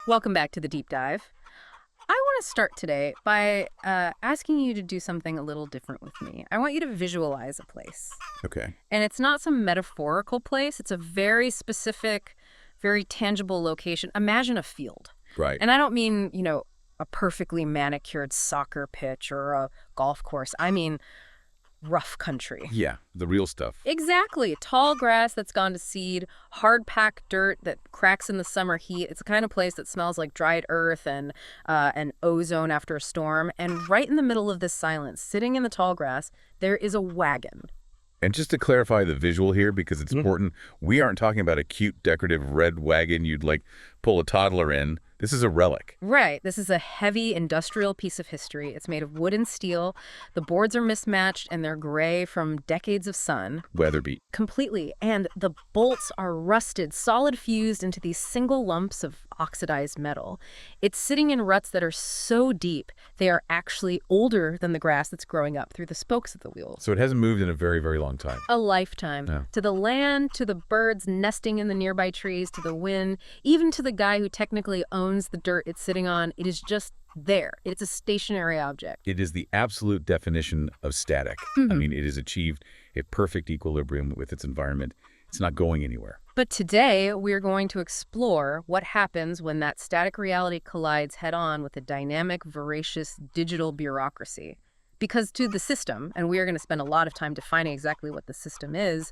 Welcome back to the deep dive. I want to start today by asking you to do something a little different with me. I want you to visualize a place. Okay. And it's not some metaphorical place. It's a very specific, very tangible location. Imagine a field. Right. And I don't mean, a perfectly manicured soccer pitch or a golf course. I mean rough country. Yeah, the real stuff. Exactly. Tall grass that's gone to seed, hard-packed dirt that cracks in the summer heat. It's the kind of place that smells like dried earth and ozone after a storm. And right in the middle of this silence, sitting in the tall grass, there is a wagon. And just to clarify the visual here, because it's important, we aren't talking about a cute, decorative red wagon you'd pull a toddler in. This is a relic. Right. This is a heavy industrial piece of history. It's made of wood and steel. The boards are mismatched and they're gray from decades of sun. Weatherbeat. Completely. And the bolts are rusted, solid fused into these single lumps of oxidized metal. It's sitting in ruts that are so deep, they are actually older than the grass that's growing up through the spokes of the wheels. So it hasn't moved in a very, very long time. A lifetime. Yeah. To the land, to the birds nesting in the nearby trees, to the wind, even to the guy who technically owns the dirt it's sitting on, it is just there. It's a stationary object. It is the absolute definition of static. I mean, it has achieved a perfect equilibrium with its environment. It's not going anywhere. But today, we're going to explore what happens when that static reality collides head-on with a dynamic, voracious digital bureaucracy. Because to the system, and we are going to spend a lot of time defining exactly what the system is,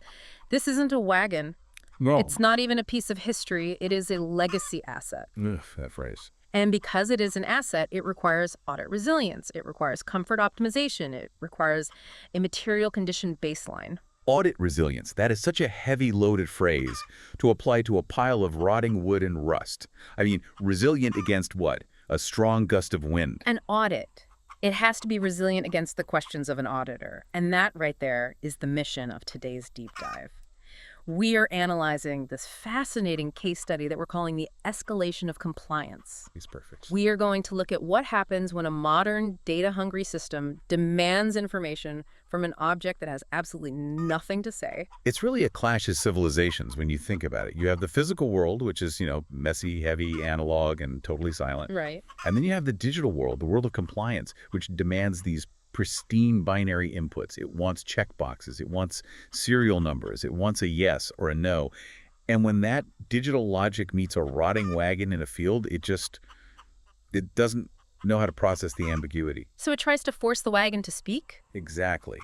this isn't a wagon. No. It's not even a piece of history. It is a legacy asset. Ugh, that phrase. And because it is an asset, it requires audit resilience. It requires comfort optimization. It requires a material condition baseline. Audit resilience. That is such a heavy loaded phrase to apply to a pile of rotting wood and rust. I mean, resilient against what? A strong gust of wind. An audit. It has to be resilient against the questions of an auditor. And that right there is the mission of today's deep dive. We are analyzing this fascinating case study that we're calling the Escalation of Compliance. He's perfect. We are going to look at what happens when a modern, data-hungry system demands information from an object that has absolutely nothing to say. It's really a clash of civilizations when you think about it. You have the physical world, which is, messy, heavy, analog, and totally silent. Right. And then you have the digital world, the world of compliance, which demands these pristine binary inputs. It wants checkboxes. It wants serial numbers. It wants a yes or a no. And when that digital logic meets a rotting wagon in a field, it doesn't know how to process the ambiguity. So it tries to force the wagon to speak? Exactly.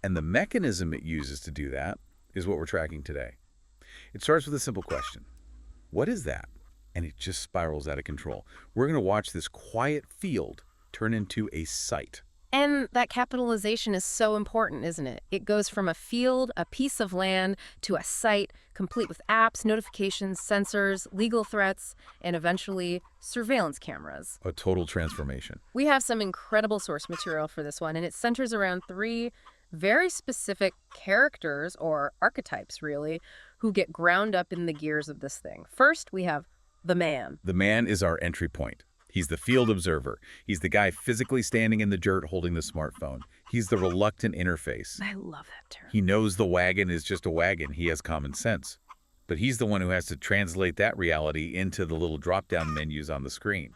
And the mechanism it uses to do that is what we're tracking today. It starts with a simple question. What is that? And it just spirals out of control. We're going to watch this quiet field turn into a site. And that capitalization is so important, isn't it? It goes from a field, a piece of land, to a site complete with apps, notifications, sensors, legal threats, and eventually surveillance cameras. A total transformation. We have some incredible source material for this one, and it centers around three very specific characters, or archetypes really, who get ground up in the gears of this thing. First, we have the man. The man is our entry point. He's the field observer. He's the guy physically standing in the dirt holding the smartphone. He's the reluctant interface. I love that term. He knows the wagon is just a wagon. He has common sense. But he's the one who has to translate that reality into the little drop-down menus on the screen.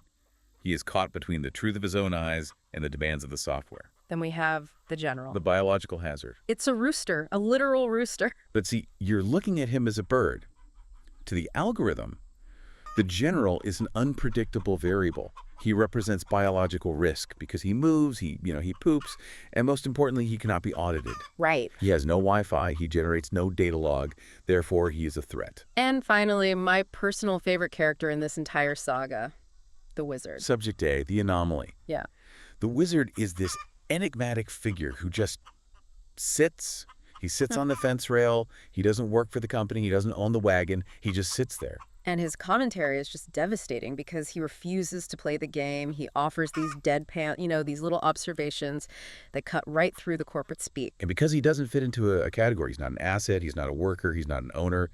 He is caught between the truth of his own eyes and the demands of the software. Then we have the general. The biological hazard. It's a rooster, a literal rooster. But see, you're looking at him as a bird. To the algorithm, the general is an unpredictable variable. He represents biological risk because he moves, he poops, and most importantly, he cannot be audited. Right. He has no Wi-Fi, he generates no data log, therefore he is a threat. And finally, my personal favorite character in this entire saga, the wizard. Subject A, the anomaly. Yeah. The wizard is this enigmatic figure who just sits. He sits on the fence rail. He doesn't work for the company. He doesn't own the wagon. He just sits there. And his commentary is just devastating because he refuses to play the game. He offers these deadpan, these little observations that cut right through the corporate speak. And because he doesn't fit into a category, he's not an asset, he's not a worker, he's not an owner,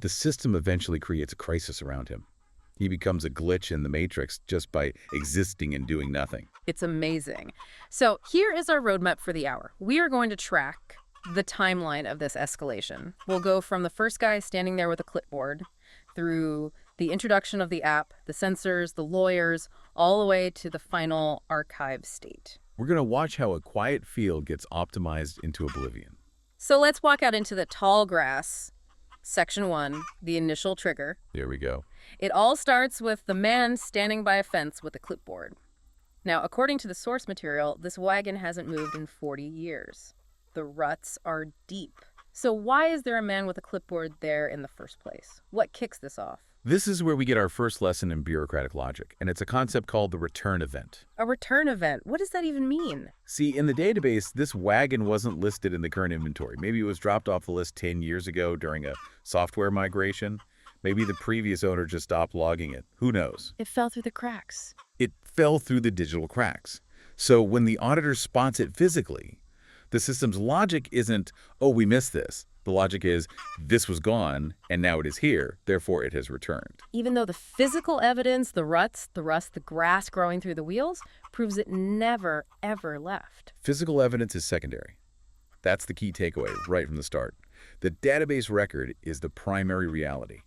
the system eventually creates a crisis around him. He becomes a glitch in the matrix just by existing and doing nothing. It's amazing. So here is our roadmap for the hour. We are going to track the timeline of this escalation. We'll go from the first guy standing there with a clipboard through The introduction of the app, the sensors, the lawyers, all the way to the final archive state. We're going to watch how a quiet field gets optimized into oblivion. So let's walk out into the tall grass. Section 1, the initial trigger. There we go. It all starts with the man standing by a fence with a clipboard. Now, according to the source material, this wagon hasn't moved in 40 years. The ruts are deep. So why is there a man with a clipboard there in the first place? What kicks this off? This is where we get our first lesson in bureaucratic logic, and it's a concept called the return event. A return event. What does that even mean? See, in the database, this wagon wasn't listed in the current inventory. Maybe it was dropped off the list 10 years ago during a software migration. Maybe the previous owner just stopped logging it. Who knows? It fell through the cracks. It fell through the digital cracks. So when the auditor spots it physically, the system's logic isn't, oh, we missed this. The logic is, this was gone, and now it is here, therefore it has returned. Even though the physical evidence, the ruts, the rust, the grass growing through the wheels, proves it never, ever left. Physical evidence is secondary. That's the key takeaway right from the start. The database record is the primary reality.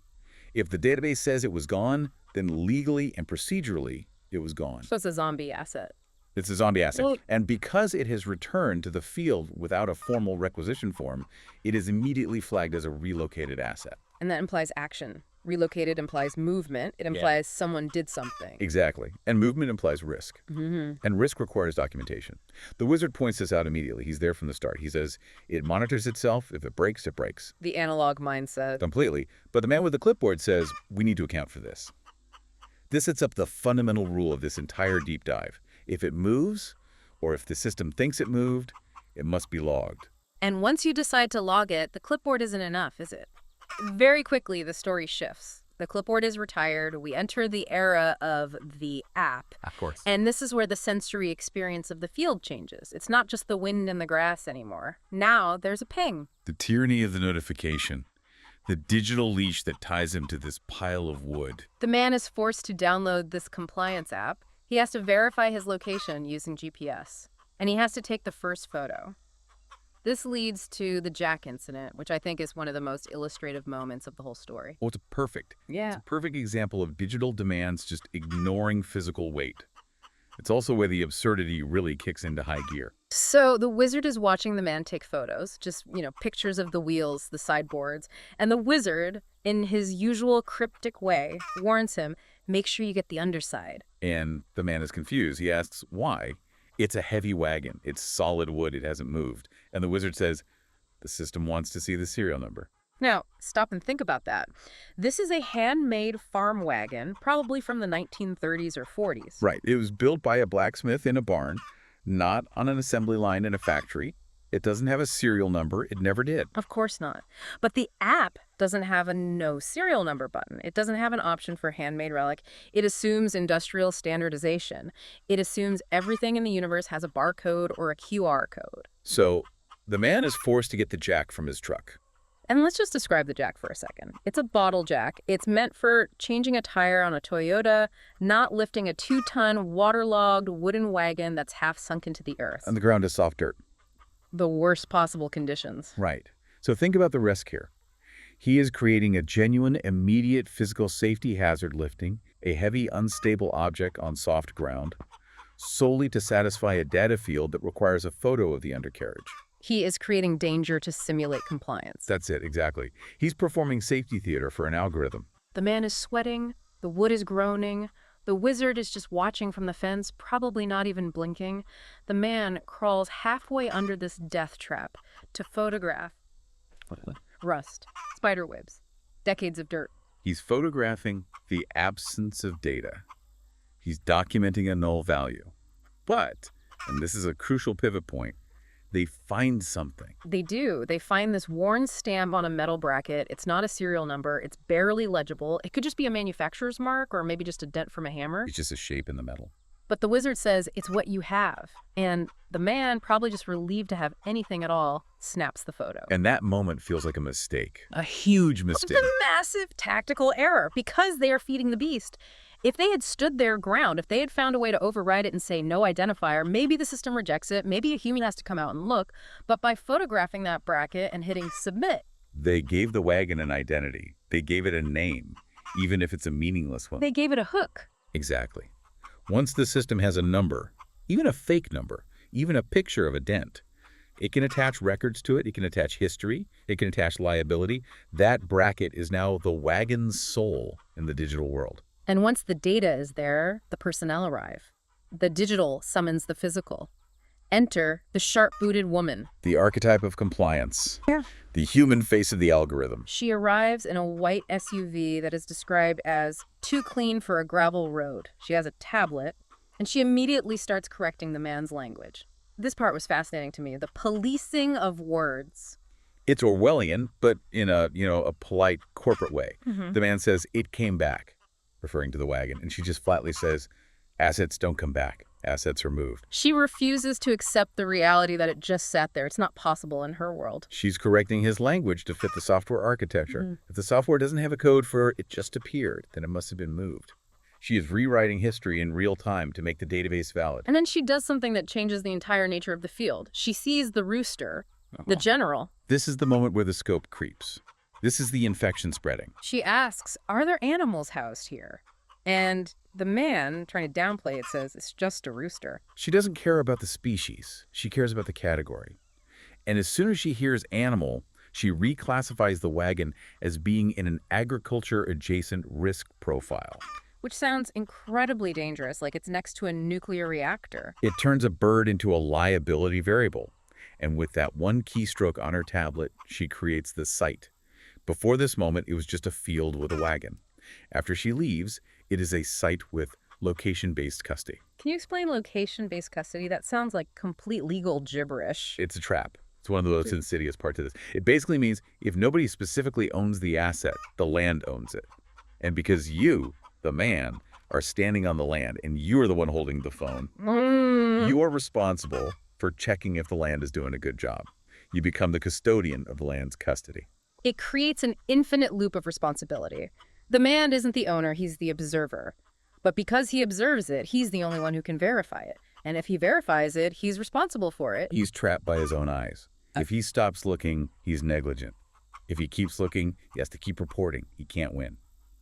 If the database says it was gone, then legally and procedurally, it was gone. So it's a zombie asset. It's a zombie asset. Well, And because it has returned to the field without a formal requisition form, it is immediately flagged as a relocated asset. and that implies action. Relocated implies movement. It implies someone did something. Exactly. And movement implies risk. Mm-hmm. And risk requires documentation. The wizard points this out immediately. He's there from the start. He says, it monitors itself. If it breaks, it breaks. The analog mindset. Completely. But the man with the clipboard says, we need to account for this. This sets up the fundamental rule of this entire deep dive. If it moves, or if the system thinks it moved, it must be logged. And once you decide to log it, the clipboard isn't enough, is it? Very quickly, the story shifts. The clipboard is retired. We enter the era of the app. Of course. And this is where the sensory experience of the field changes. It's not just the wind and the grass anymore. Now there's a ping. The tyranny of the notification. The digital leash that ties him to this pile of wood. The man is forced to download this compliance app. He has to verify his location using GPS. And he has to take the first photo. This leads to the Jack incident, which I think is one of the most illustrative moments of the whole story. Oh, it's perfect. Yeah. It's a perfect example of digital demands just ignoring physical weight. It's also where the absurdity really kicks into high gear. So the wizard is watching the man take photos, just, pictures of the wheels, the sideboards, and the wizard, in his usual cryptic way, warns him, make sure you get the underside. And the man is confused. He asks, why? It's a heavy wagon. It's solid wood. It hasn't moved. And the wizard says, the system wants to see the serial number. Now, stop and think about that. This is a handmade farm wagon, probably from the 1930s or 40s. Right. It was built by a blacksmith in a barn, not on an assembly line in a factory. It doesn't have a serial number. It never did. Of course not. But the app doesn't have a no serial number button. It doesn't have an option for handmade relic. It assumes industrial standardization. It assumes everything in the universe has a barcode or a QR code. So the man is forced to get the jack from his truck. And let's just describe the jack for a second. It's a bottle jack. It's meant for changing a tire on a Toyota, not lifting a 2-ton waterlogged wooden wagon that's half sunk into the earth. And the ground is soft dirt. The worst possible conditions. Right. So think about the risk here. He is creating a genuine, immediate physical safety hazard lifting a heavy, unstable object on soft ground solely to satisfy a data field that requires a photo of the undercarriage. He is creating danger to simulate compliance. That's it, exactly. He's performing safety theater for an algorithm. The man is sweating. The wood is groaning. The wizard is just watching from the fence, probably not even blinking. The man crawls halfway under this death trap to photograph rust, spider webs, decades of dirt. He's photographing the absence of data. He's documenting a null value. But, and this is a crucial pivot point, they find something. They do. They find this worn stamp on a metal bracket. It's not a serial number. It's barely legible. It could just be a manufacturer's mark or maybe just a dent from a hammer. It's just a shape in the metal. But the wizard says it's what you have. And the man, probably just relieved to have anything at all, snaps the photo. And that moment feels like a mistake. A huge mistake. It's a massive tactical error because they are feeding the beast. If they had stood their ground, if they had found a way to override it and say no identifier, maybe the system rejects it, maybe a human has to come out and look, but by photographing that bracket and hitting submit. They gave the wagon an identity. They gave it a name. even if it's a meaningless one. They gave it a hook. Exactly. Once the system has a number, even a fake number, even a picture of a dent, it can attach records to it, it can attach history, it can attach liability. That bracket is now the wagon's soul in the digital world. And once the data is there, the personnel arrive. The digital summons the physical. Enter the sharp-booted woman. The archetype of compliance. Yeah. The human face of the algorithm. She arrives in a white SUV that is described as too clean for a gravel road. She has a tablet, and she immediately starts correcting the man's language. This part was fascinating to me, the policing of words. It's Orwellian, but in a polite corporate way. Mm-hmm. The man says, "It came back," referring to the wagon, and she just flatly says, "Assets don't come back. Assets are moved." She refuses to accept the reality that it just sat there. It's not possible in her world. She's correcting his language to fit the software architecture. Mm-hmm. If the software doesn't have a code for "it just appeared," then it must have been moved. She is rewriting history in real time to make the database valid. And then she does something that changes the entire nature of the field. She sees the rooster, the general. This is the moment where the scope creeps. This is the infection spreading. She asks, are there animals housed here? And the man, trying to downplay it, says, it's just a rooster. She doesn't care about the species. She cares about the category. And as soon as she hears animal, she reclassifies the wagon as being in an agriculture-adjacent risk profile. Which sounds incredibly dangerous, like it's next to a nuclear reactor. It turns a bird into a liability variable. And with that one keystroke on her tablet, she creates the site. Before this moment, it was just a field with a wagon. After she leaves, it is a site with location-based custody. Can you explain location-based custody? That sounds like complete legal gibberish. It's a trap. It's one of the most insidious parts of this. It basically means if nobody specifically owns the asset, the land owns it. And because you, the man, are standing on the land and you are the one holding the phone, you are responsible for checking if the land is doing a good job. You become the custodian of the land's custody. It creates an infinite loop of responsibility. The man isn't the owner, he's the observer. But because he observes it, he's the only one who can verify it. And if he verifies it, he's responsible for it. He's trapped by his own eyes. If he stops looking, he's negligent. If he keeps looking, he has to keep reporting. He can't win.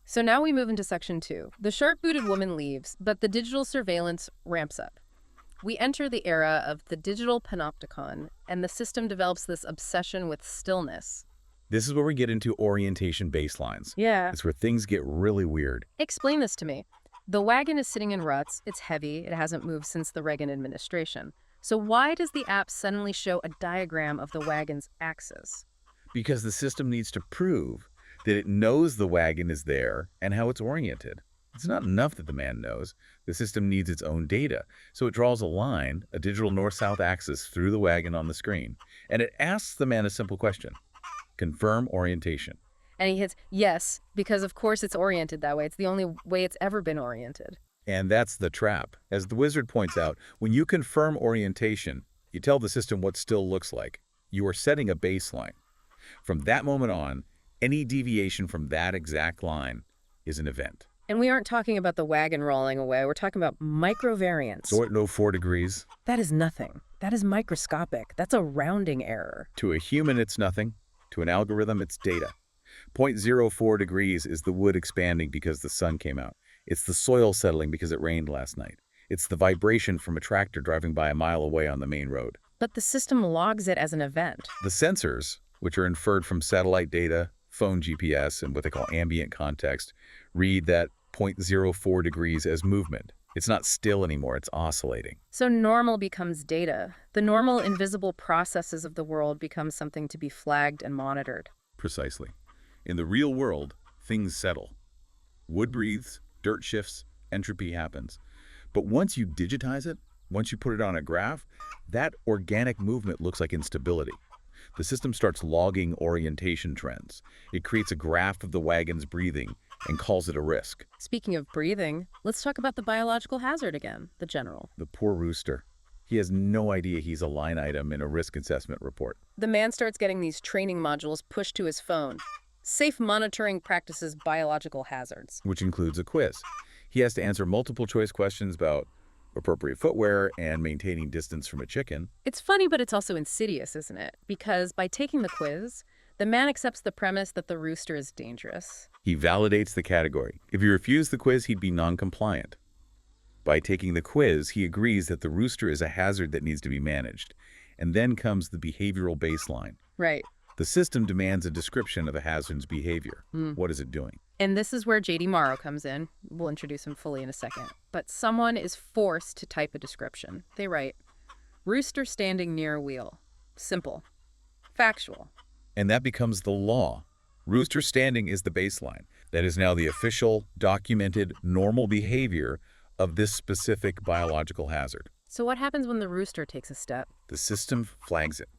So now we move into section 2. The sharp-booted woman leaves, but the digital surveillance ramps up. We enter the era of the digital panopticon, and the system develops this obsession with stillness. This is where we get into orientation baselines. Yeah. It's where things get really weird. Explain this to me. The wagon is sitting in ruts, it's heavy, it hasn't moved since the Reagan administration. So why does the app suddenly show a diagram of the wagon's axis? Because the system needs to prove that it knows the wagon is there and how it's oriented. It's not enough that the man knows. The system needs its own data. So it draws a line, a digital north-south axis, through the wagon on the screen. And it asks the man a simple question. Confirm orientation. And he hits yes, because of course it's oriented that way. It's the only way it's ever been oriented. And that's the trap. As the wizard points out, when you confirm orientation, you tell the system what still looks like. You are setting a baseline. From that moment on, any deviation from that exact line is an event. And we aren't talking about the wagon rolling away. We're talking about microvariance. So at no 4 degrees. That is nothing. That is microscopic. That's a rounding error. To a human, it's nothing. To an algorithm, it's data. 0.04 degrees is the wood expanding because the sun came out. It's the soil settling because it rained last night. It's the vibration from a tractor driving by a mile away on the main road. But the system logs it as an event. The sensors, which are inferred from satellite data, phone GPS, and what they call ambient context, read that 0.04 degrees as movement. It's not still anymore, it's oscillating. So normal becomes data. The normal invisible processes of the world become something to be flagged and monitored. Precisely. In the real world, things settle. Wood breathes, dirt shifts, entropy happens. But once you digitize it, once you put it on a graph, that organic movement looks like instability. The system starts logging orientation trends. It creates a graph of the wagon's breathing and calls it a risk. Speaking of breathing, let's talk about the biological hazard again, the general. The poor rooster. He has no idea he's a line item in a risk assessment report. The man starts getting these training modules pushed to his phone. Safe monitoring practices biological hazards. Which includes a quiz. He has to answer multiple choice questions about appropriate footwear and maintaining distance from a chicken. It's funny, but it's also insidious, isn't it? Because by taking the quiz, The man accepts the premise that the rooster is dangerous. He validates the category. If he refused the quiz, he'd be non-compliant. By taking the quiz, he agrees that the rooster is a hazard that needs to be managed. And then comes the behavioral baseline. Right. The system demands a description of the hazard's behavior. What is it doing? And this is where J.D. Morrow comes in. We'll introduce him fully in a second. But someone is forced to type a description. They write, rooster standing near a wheel. Simple. Factual. And that becomes the law. Rooster standing is the baseline. That is now the official, documented, normal behavior of this specific biological hazard. So what happens when the rooster takes a step? The system flags it.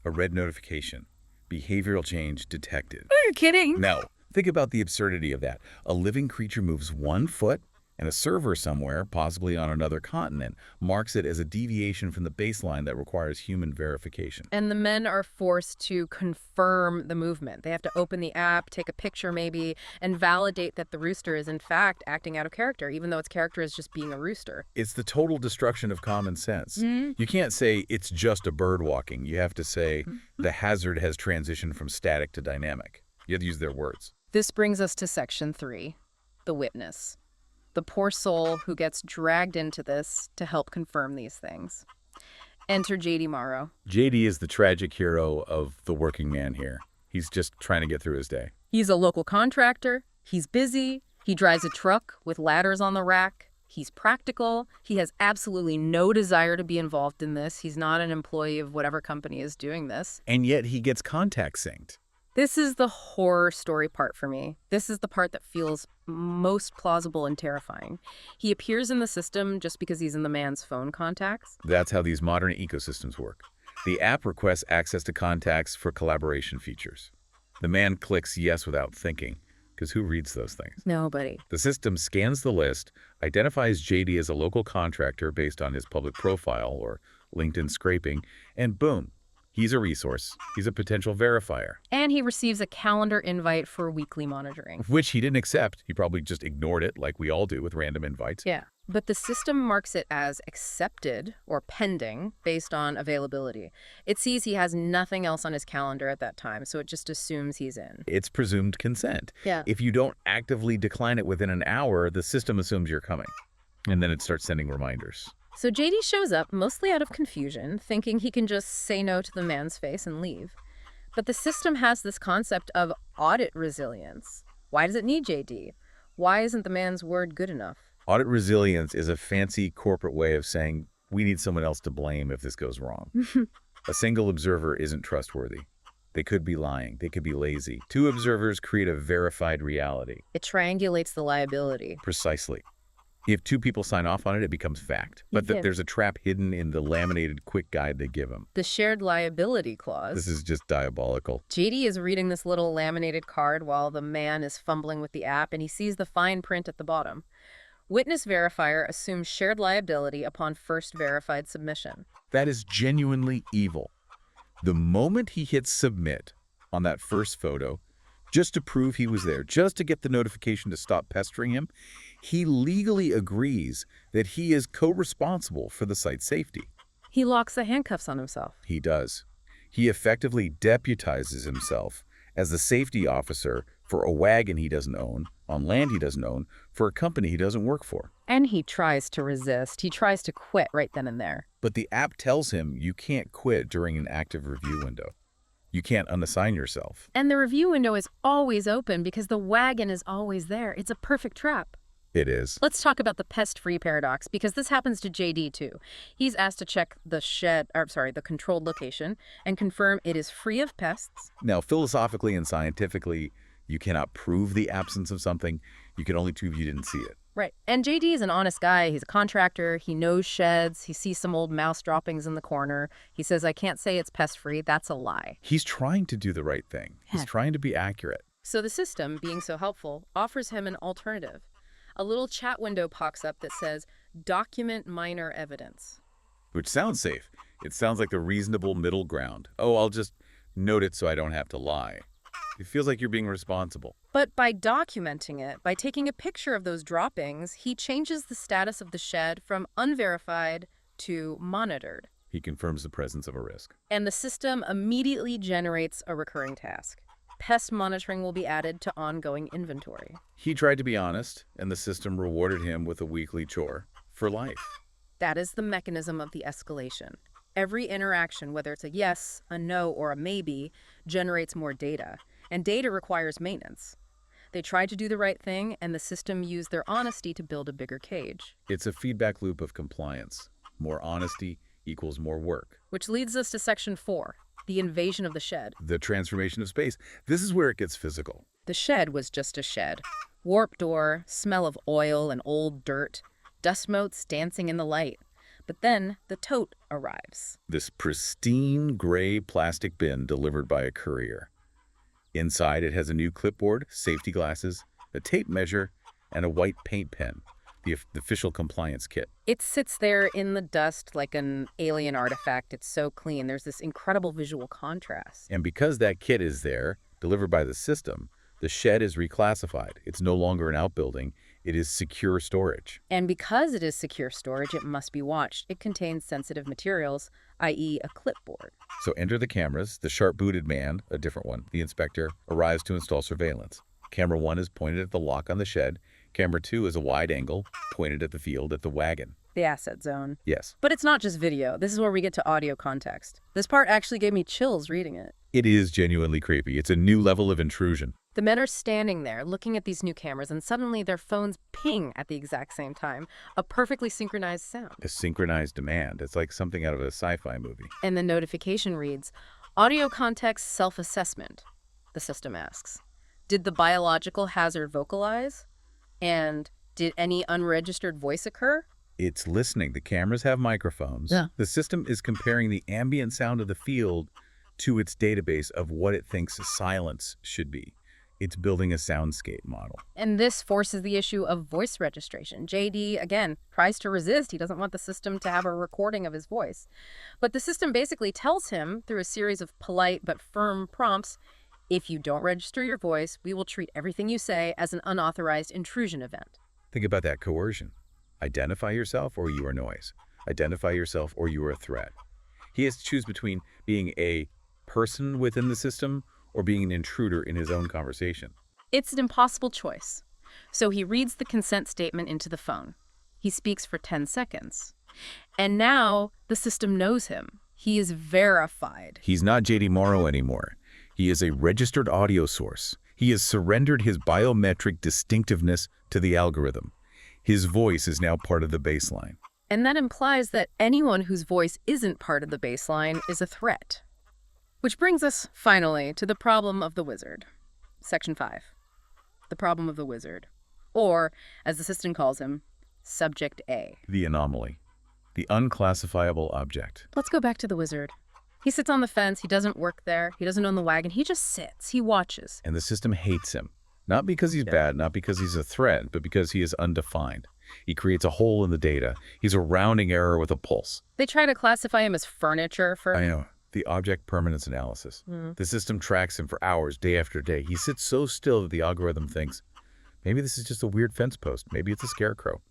A red notification. Behavioral change detected. Are you kidding? Now, think about the absurdity of that. A living creature moves 1 foot, and a server somewhere, possibly on another continent, marks it as a deviation from the baseline that requires human verification. And the men are forced to confirm the movement. They have to open the app, take a picture maybe, and validate that the rooster is in fact acting out of character, even though its character is just being a rooster. It's the total destruction of common sense. You can't say it's just a bird walking. You have to say the hazard has transitioned from static to dynamic. You have to use their words. This brings us to section 3, the witness. The poor soul who gets dragged into this to help confirm these things. Enter J.D. Morrow. JD is the tragic hero of the working man here. He's just trying to get through his day. He's a local contractor. He's busy. He drives a truck with ladders on the rack. He's practical. He has absolutely no desire to be involved in this. He's not an employee of whatever company is doing this. And yet he gets contact synced. This is the horror story part for me. This is the part that feels most plausible and terrifying. He appears in the system just because he's in the man's phone contacts. That's how these modern ecosystems work. The app requests access to contacts for collaboration features. The man clicks yes without thinking, because who reads those things? Nobody. The system scans the list, identifies JD as a local contractor based on his public profile or LinkedIn scraping, and boom, he's a resource. He's a potential verifier. And he receives a calendar invite for weekly monitoring. Which he didn't accept. He probably just ignored it like we all do with random invites. Yeah. But the system marks it as accepted or pending based on availability. It sees he has nothing else on his calendar at that time, so it just assumes he's in. It's presumed consent. Yeah. If you don't actively decline it within an hour, the system assumes you're coming. And then it starts sending reminders. So JD shows up, mostly out of confusion, thinking he can just say no to the man's face and leave. But the system has this concept of audit resilience. Why does it need JD? Why isn't the man's word good enough? Audit resilience is a fancy corporate way of saying we need someone else to blame if this goes wrong. A single observer isn't trustworthy. They could be lying. They could be lazy. 2 observers create a verified reality. It triangulates the liability. Precisely. If 2 people sign off on it, it becomes fact. But Yeah. there's a trap hidden in the laminated quick guide they give them. The shared liability clause. This is just diabolical. JD is reading this little laminated card while the man is fumbling with the app, and he sees the fine print at the bottom. Witness verifier assumes shared liability upon first verified submission. That is genuinely evil. The moment he hits submit on that first photo, just to prove he was there, just to get the notification to stop pestering him, he legally agrees that he is co-responsible for the site's safety. He locks the handcuffs on himself. He does. He effectively deputizes himself as the safety officer for a wagon he doesn't own, on land he doesn't own, for a company he doesn't work for. And he tries to resist. He tries to quit right then and there. But the app tells him you can't quit during an active review window. You can't unassign yourself. And the review window is always open because the wagon is always there. It's a perfect trap. It is. Let's talk about the pest-free paradox, because this happens to JD too. He's asked to check the controlled location and confirm it is free of pests. Now, philosophically and scientifically, you cannot prove the absence of something. You can only prove you didn't see it. Right. And JD is an honest guy. He's a contractor. He knows sheds. He sees some old mouse droppings in the corner. He says, I can't say it's pest-free. That's a lie. He's trying to do the right thing. He's trying to be accurate. So the system, being so helpful, offers him an alternative. A little chat window pops up that says, document minor evidence. Which sounds safe. It sounds like the reasonable middle ground. Oh, I'll just note it so I don't have to lie. It feels like you're being responsible. But by documenting it, by taking a picture of those droppings, he changes the status of the shed from unverified to monitored. He confirms the presence of a risk. And the system immediately generates a recurring task. Pest monitoring will be added to ongoing inventory. He tried to be honest, and the system rewarded him with a weekly chore for life. That is the mechanism of the escalation. Every interaction, whether it's a yes, a no, or a maybe, generates more data. And data requires maintenance. They tried to do the right thing, and the system used their honesty to build a bigger cage. It's a feedback loop of compliance. More honesty equals more work. Which leads us to Section 4, the invasion of the shed. The transformation of space. This is where it gets physical. The shed was just a shed. Warped door, smell of oil and old dirt, dust motes dancing in the light. But then the tote arrives. This pristine gray plastic bin delivered by a courier. Inside, it has a new clipboard, safety glasses, a tape measure, and a white paint pen, the official compliance kit. It sits there in the dust like an alien artifact. It's so clean. There's this incredible visual contrast. And because that kit is there, delivered by the system, the shed is reclassified. It's no longer an outbuilding. It is secure storage. And because it is secure storage, it must be watched. It contains sensitive materials, i.e. a clipboard. So enter the cameras. The sharp-booted man, a different one, the inspector, arrives to install surveillance. Camera 1 is pointed at the lock on the shed. Camera 2 is a wide angle, pointed at the field at the wagon. The asset zone. Yes. But it's not just video. This is where we get to audio context. This part actually gave me chills reading it. It is genuinely creepy. It's a new level of intrusion. The men are standing there looking at these new cameras, and suddenly their phones ping at the exact same time. A perfectly synchronized sound. A synchronized demand. It's like something out of a sci-fi movie. And the notification reads, audio context self-assessment, the system asks. Did the biological hazard vocalize? And did any unregistered voice occur? It's listening. The cameras have microphones. Yeah. The system is comparing the ambient sound of the field to its database of what it thinks silence should be. It's building a soundscape model. And this forces the issue of voice registration. JD, again, tries to resist. He doesn't want the system to have a recording of his voice. But the system basically tells him, through a series of polite but firm prompts, if you don't register your voice, we will treat everything you say as an unauthorized intrusion event. Think about that coercion. Identify yourself or you are noise. Identify yourself or you are a threat. He has to choose between being a person within the system or being an intruder in his own conversation. It's an impossible choice. So he reads the consent statement into the phone. He speaks for 10 seconds. And now the system knows him. He is verified. He's not J.D. Morrow anymore. He is a registered audio source. He has surrendered his biometric distinctiveness to the algorithm. His voice is now part of the baseline. And that implies that anyone whose voice isn't part of the baseline is a threat. Which brings us, finally, to the problem of the wizard. Section 5. The problem of the wizard. Or, as the system calls him, Subject A. The anomaly. The unclassifiable object. Let's go back to the wizard. He sits on the fence. He doesn't work there. He doesn't own the wagon. He just sits. He watches. And the system hates him. Not because he's bad, not because he's a threat, but because he is undefined. He creates a hole in the data. He's a rounding error with a pulse. They try to classify him as furniture for... I know. The object permanence analysis. The system tracks him for hours, day after day. He sits so still that the algorithm thinks, maybe this is just a weird fence post. Maybe it's a scarecrow.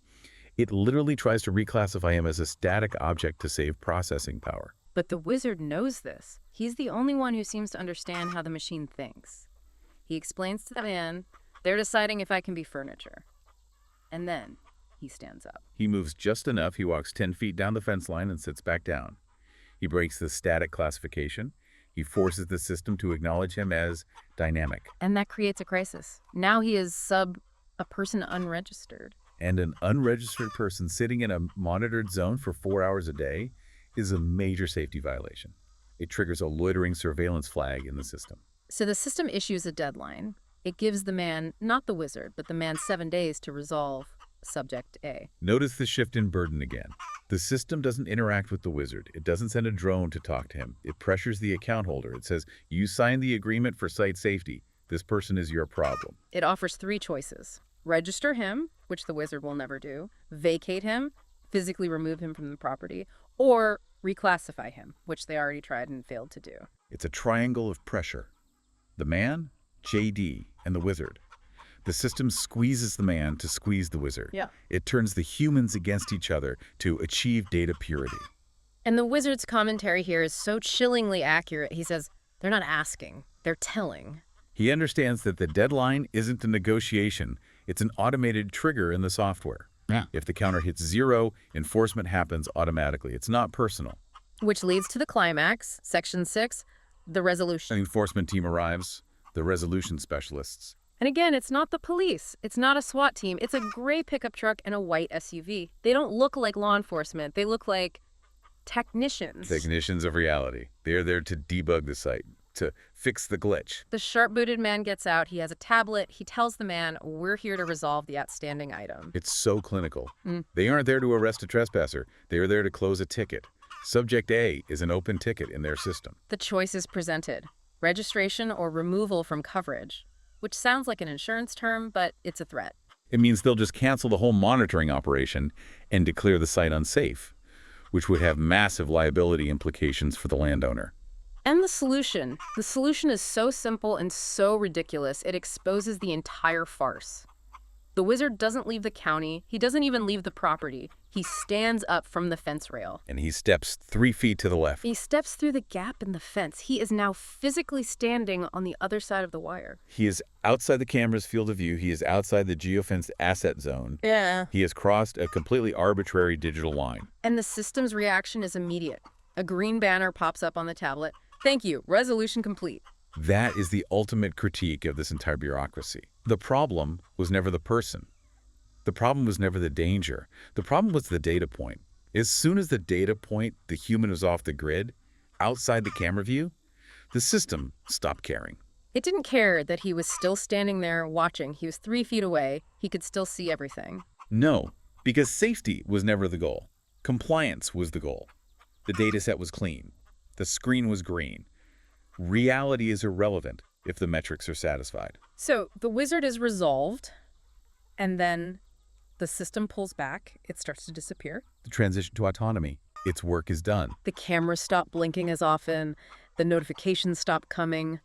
It literally tries to reclassify him as a static object to save processing power. But the wizard knows this. He's the only one who seems to understand how the machine thinks. He explains to the man, they're deciding if I can be furniture. And then he stands up. He moves just enough. He walks 10 feet down the fence line and sits back down. He breaks the static classification. He forces the system to acknowledge him as dynamic. And that creates a crisis. Now he is a person unregistered. And an unregistered person sitting in a monitored zone for 4 hours a day is a major safety violation. It triggers a loitering surveillance flag in the system. So the system issues a deadline. It gives the man, not the wizard, but the man 7 days to resolve Subject A. Notice the shift in burden again. The system doesn't interact with the wizard. It doesn't send a drone to talk to him. It pressures the account holder. It says, you signed the agreement for site safety. This person is your problem. It offers 3 choices. Register him, which the wizard will never do, vacate him, physically remove him from the property, or reclassify him, which they already tried and failed to do. It's a triangle of pressure. The man, JD, and the wizard. The system squeezes the man to squeeze the wizard. Yeah. It turns the humans against each other to achieve data purity. And the wizard's commentary here is so chillingly accurate. He says, they're not asking, they're telling. He understands that the deadline isn't a negotiation. It's an automated trigger in the software. Yeah. If the counter hits 0, enforcement happens automatically. It's not personal. Which leads to the climax, Section 6, the resolution. The enforcement team arrives, the resolution specialists. And again, it's not the police. It's not a SWAT team. It's a gray pickup truck and a white SUV. They don't look like law enforcement. They look like technicians. Technicians of reality. They're there to debug the site, to fix the glitch. The sharp-booted man gets out. He has a tablet. He tells the man, we're here to resolve the outstanding item. It's so clinical. They aren't there to arrest a trespasser. They are there to close a ticket. Subject A is an open ticket in their system. The choice is presented, registration or removal from coverage, which sounds like an insurance term, but it's a threat. It means they'll just cancel the whole monitoring operation and declare the site unsafe, which would have massive liability implications for the landowner. And the solution is so simple and so ridiculous, it exposes the entire farce. The wizard doesn't leave the county. He doesn't even leave the property. He stands up from the fence rail. And he steps 3 feet to the left. He steps through the gap in the fence. He is now physically standing on the other side of the wire. He is outside the camera's field of view. He is outside the geofenced asset zone. Yeah. He has crossed a completely arbitrary digital line. And the system's reaction is immediate. A green banner pops up on the tablet. Thank you. Resolution complete. That is the ultimate critique of this entire bureaucracy. The problem was never the person. The problem was never the danger. The problem was the data point. As soon as the data point, the human was off the grid, outside the camera view, the system stopped caring. It didn't care that he was still standing there watching. He was 3 feet away. He could still see everything. No, because safety was never the goal. Compliance was the goal. The data set was clean. The screen was green. Reality is irrelevant if the metrics are satisfied. So the wizard is resolved, and then the system pulls back. It starts to disappear. The transition to autonomy. Its work is done. The cameras stop blinking as often. The notifications stop coming.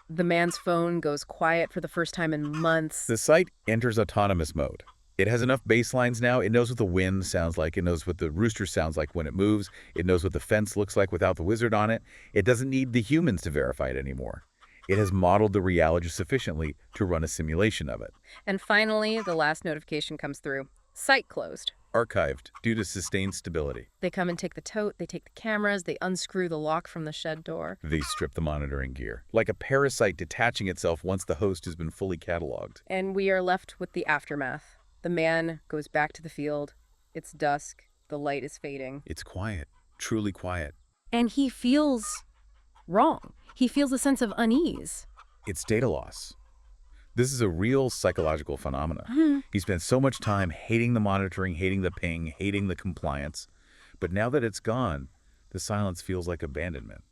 The man's phone goes quiet for the first time in months. The site enters autonomous mode. It has enough baselines now. It knows what the wind sounds like. It knows what the rooster sounds like when it moves. It knows what the fence looks like without the wizard on it. It doesn't need the humans to verify it anymore. It has modeled the reality sufficiently to run a simulation of it. And finally, the last notification comes through. Site closed. Archived due to sustained stability. They come and take the tote, they take the cameras, they unscrew the lock from the shed door. They strip the monitoring gear, like a parasite detaching itself once the host has been fully cataloged. And we are left with the aftermath. The man goes back to the field. It's dusk. The light is fading. It's quiet, truly quiet. And he feels wrong. He feels a sense of unease. It's data loss. This is a real psychological phenomenon. He spent so much time hating the monitoring, hating the ping, hating the compliance. But now that it's gone, the silence feels like abandonment.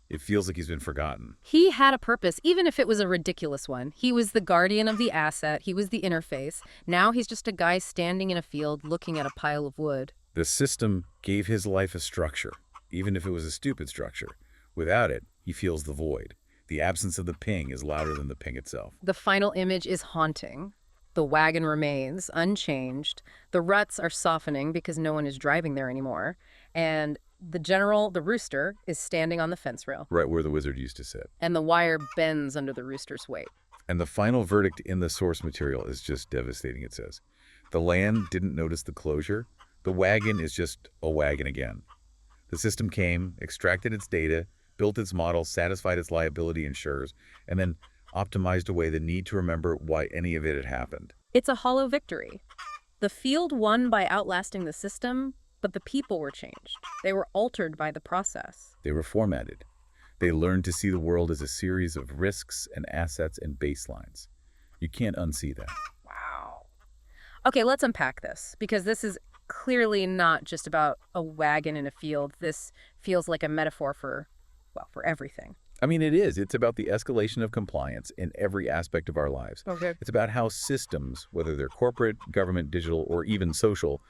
It feels like he's been forgotten. He had a purpose, even if it was a ridiculous one. He was the guardian of the asset. He was the interface. Now he's just a guy standing in a field looking at a pile of wood. The system gave his life a structure, even if it was a stupid structure. Without it, he feels the void. The absence of the ping is louder than the ping itself. The final image is haunting. The wagon remains unchanged. The ruts are softening because no one is driving there anymore. And the rooster, is standing on the fence rail. Right where the wizard used to sit. And the wire bends under the rooster's weight. And the final verdict in the source material is just devastating, it says. The land didn't notice the closure. The wagon is just a wagon again. The system came, extracted its data, built its model, satisfied its liability insurers, and then optimized away the need to remember why any of it had happened. It's a hollow victory. The field won by outlasting the system, but the people were changed. They were altered by the process. They were formatted. They learned to see the world as a series of risks and assets and baselines. You can't unsee that. Wow. Okay, let's unpack this, because this is clearly not just about a wagon in a field. This feels like a metaphor for everything. I mean, it is. It's about the escalation of compliance in every aspect of our lives. Okay. It's about how systems, whether they're corporate, government, digital, or even social,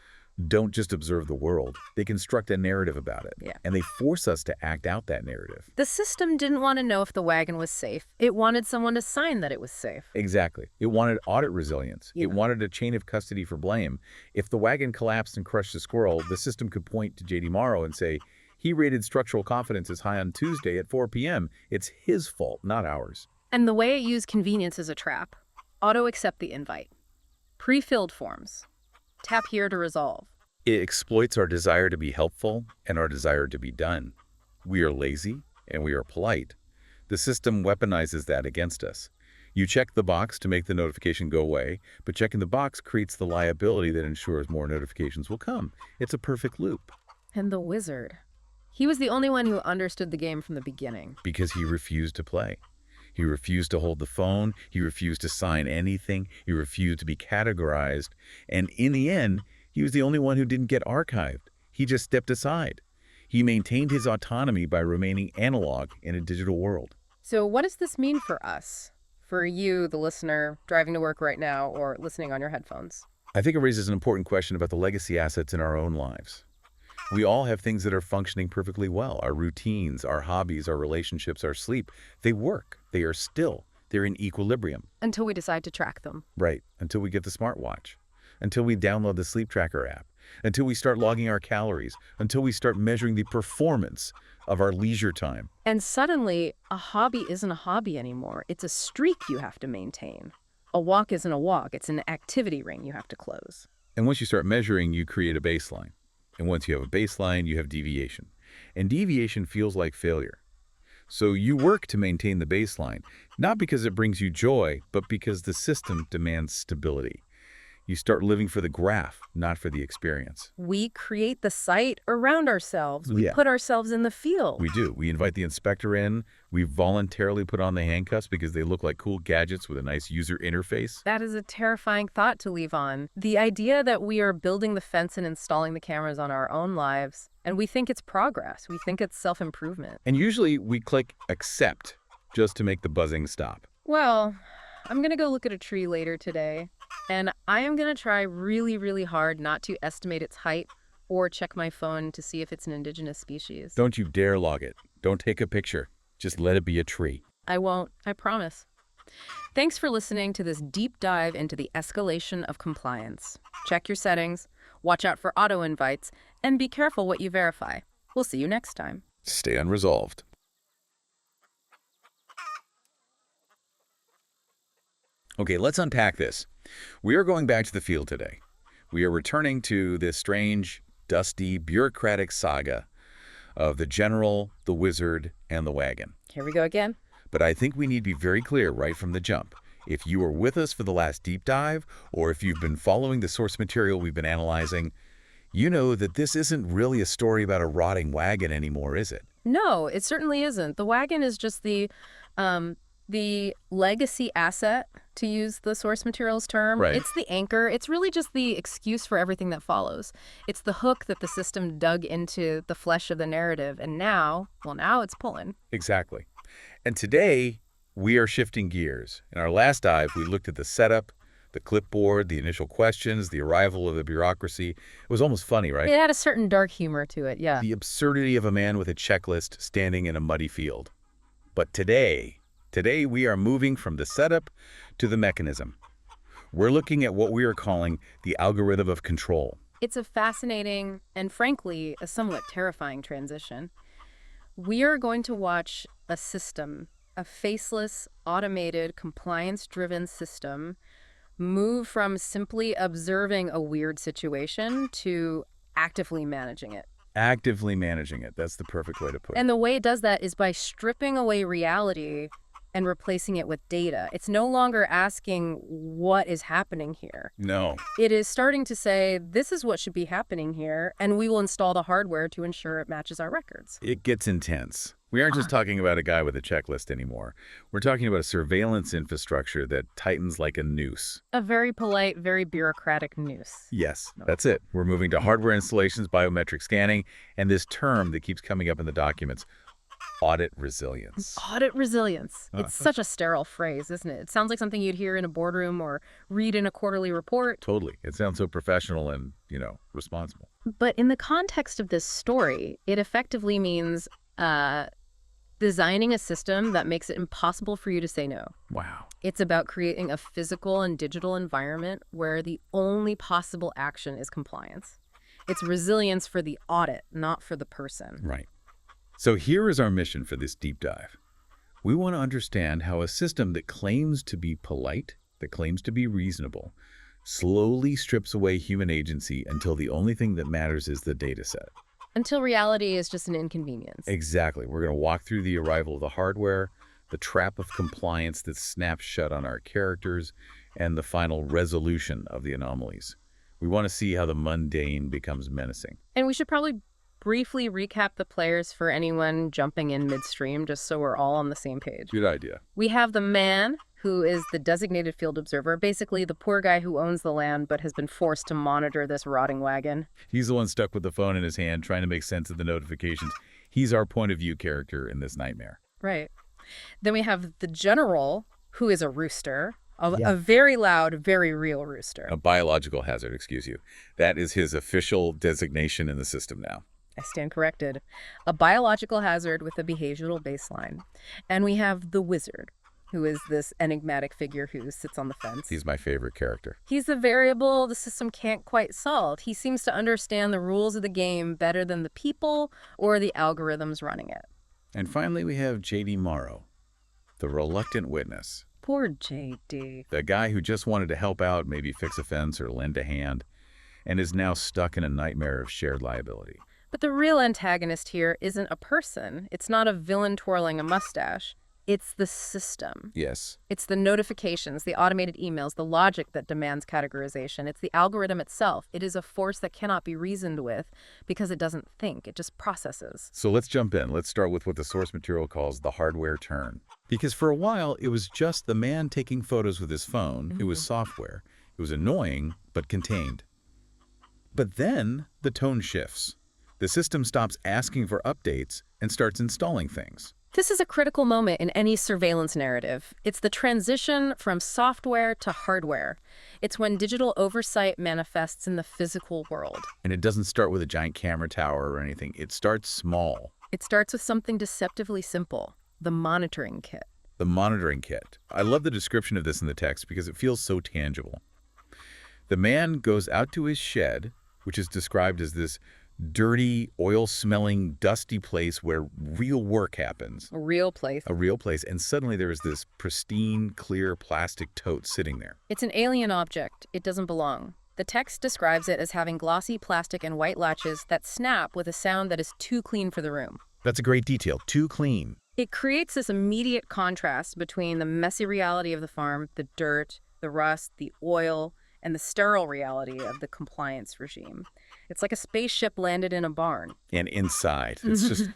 don't just observe the world. They construct a narrative about it. Yeah. And they force us to act out that narrative. The system didn't want to know if the wagon was safe. It wanted someone to sign that it was safe. Exactly. It wanted audit resilience. Yeah. It wanted a chain of custody for blame. If the wagon collapsed and crushed the squirrel, the system could point to J.D. Morrow and say, he rated structural confidence as high on Tuesday at 4 p.m. It's his fault, not ours. And the way it used convenience as a trap. Auto-accept the invite. Pre-filled forms. Tap here to resolve. It exploits our desire to be helpful and our desire to be done. We are lazy and we are polite. The system weaponizes that against us. You check the box to make the notification go away, but checking the box creates the liability that ensures more notifications will come. It's a perfect loop. And the wizard. He was the only one who understood the game from the beginning. Because he refused to play. He refused to hold the phone. He refused to sign anything. He refused to be categorized. And in the end, he was the only one who didn't get archived. He just stepped aside. He maintained his autonomy by remaining analog in a digital world. So what does this mean for us? For you, the listener, driving to work right now or listening on your headphones? I think it raises an important question about the legacy assets in our own lives. We all have things that are functioning perfectly well. Our routines, our hobbies, our relationships, our sleep. They work. They are still. They're in equilibrium. Until we decide to track them. Right. Until we get the smartwatch. Until we download the sleep tracker app. Until we start logging our calories. Until we start measuring the performance of our leisure time. And suddenly, a hobby isn't a hobby anymore. It's a streak you have to maintain. A walk isn't a walk. It's an activity ring you have to close. And once you start measuring, you create a baseline. And once you have a baseline, you have deviation. And deviation feels like failure. So you work to maintain the baseline, not because it brings you joy, but because the system demands stability. You start living for the graph, not for the experience. We create the site around ourselves. We Yeah. put ourselves in the field. We do. We invite the inspector in. We voluntarily put on the handcuffs because they look like cool gadgets with a nice user interface. That is a terrifying thought to leave on. The idea that we are building the fence and installing the cameras on our own lives, and we think it's progress. We think it's self-improvement. And usually we click accept just to make the buzzing stop. Well, I'm going to go look at a tree later today, and I am going to try really, really hard not to estimate its height or check my phone to see if it's an indigenous species. Don't you dare log it. Don't take a picture. Just let it be a tree. I won't. I promise. Thanks for listening to this deep dive into the escalation of compliance. Check your settings, watch out for auto invites, and be careful what you verify. We'll see you next time. Stay unresolved. Okay, let's unpack this. We are going back to the field today. We are returning to this strange, dusty, bureaucratic saga of the general, the wizard, and the wagon. Here we go again. But I think we need to be very clear right from the jump. If you were with us for the last deep dive, or if you've been following the source material we've been analyzing, you know that this isn't really a story about a rotting wagon anymore, is it? No, it certainly isn't. The wagon is just the legacy asset, to use the source materials term. Right. It's the anchor. It's really just the excuse for everything that follows. It's the hook that the system dug into the flesh of the narrative. And now it's pulling. Exactly. And today, we are shifting gears. In our last dive, we looked at the setup, the clipboard, the initial questions, the arrival of the bureaucracy. It was almost funny, right? It had a certain dark humor to it, yeah. The absurdity of a man with a checklist standing in a muddy field. But today we are moving from the setup to the mechanism. We're looking at what we are calling the algorithm of control. It's a fascinating and, frankly, a somewhat terrifying transition. We are going to watch a system, a faceless, automated, compliance-driven system, move from simply observing a weird situation to actively managing it. Actively managing it. That's the perfect way to put it. And the way it does that is by stripping away reality and replacing it with data. It's no longer asking what is happening here. No. It is starting to say, this is what should be happening here, and we will install the hardware to ensure it matches our records. It gets intense. We aren't just talking about a guy with a checklist anymore. We're talking about a surveillance infrastructure that tightens like a noose. A very polite, very bureaucratic noose. Yes, that's it. We're moving to hardware installations, biometric scanning, and this term that keeps coming up in the documents, Audit resilience. Audit resilience. Uh, It's such a sterile phrase, isn't it? It sounds like something you'd hear in a boardroom or read in a quarterly report. Totally. It sounds so professional and, responsible. But in the context of this story, it effectively means uh, designing a system that makes it impossible for you to say no. Wow. It's about creating a physical and digital environment where the only possible action is compliance. It's resilience for the audit, not for the person. Right. So here is our mission for this deep dive. We want to understand how a system that claims to be polite, that claims to be reasonable, slowly strips away human agency until the only thing that matters is the data set. Until reality is just an inconvenience. Exactly. We're going to walk through the arrival of the hardware, the trap of compliance that snaps shut on our characters, and the final resolution of the anomalies. We want to see how the mundane becomes menacing. And we should probably briefly recap the players for anyone jumping in midstream, just so we're all on the same page. Good idea. We have the man, who is the designated field observer, basically the poor guy who owns the land but has been forced to monitor this rotting wagon. He's the one stuck with the phone in his hand trying to make sense of the notifications. He's our point of view character in this nightmare. Right. Then we have the general, who is a rooster, a very loud, very real rooster. A biological hazard, excuse you. That is his official designation in the system now. I stand corrected. A biological hazard with a behavioral baseline. And we have the wizard, who is this enigmatic figure who sits on the fence. He's my favorite character. He's the variable the system can't quite solve. He seems to understand the rules of the game better than the people or the algorithms running it. And finally, we have J.D. Morrow, the reluctant witness. Poor JD. The guy who just wanted to help out, maybe fix a fence or lend a hand, and is now stuck in a nightmare of shared liability. But the real antagonist here isn't a person. It's not a villain twirling a mustache. It's the system. Yes. It's the notifications, the automated emails, the logic that demands categorization. It's the algorithm itself. It is a force that cannot be reasoned with because it doesn't think. It just processes. So let's jump in. Let's start with what the source material calls the hardware turn. Because for a while, it was just the man taking photos with his phone. It was software. It was annoying, but contained. But then the tone shifts. The system stops asking for updates and starts installing things. This is a critical moment in any surveillance narrative. It's the transition from software to hardware. It's when digital oversight manifests in the physical world. And it doesn't start with a giant camera tower or anything. It starts small. It starts with something deceptively simple, the monitoring kit. The monitoring kit. I love the description of this in the text because it feels so tangible. The man goes out to his shed, which is described as this dirty, oil-smelling, dusty place where real work happens. A real place. A real place. And suddenly there is this pristine, clear plastic tote sitting there. It's an alien object. It doesn't belong. The text describes it as having glossy plastic and white latches that snap with a sound that is too clean for the room. That's a great detail. Too clean. It creates this immediate contrast between the messy reality of the farm, the dirt, the rust, the oil, and the sterile reality of the compliance regime. It's like a spaceship landed in a barn. And inside, it's just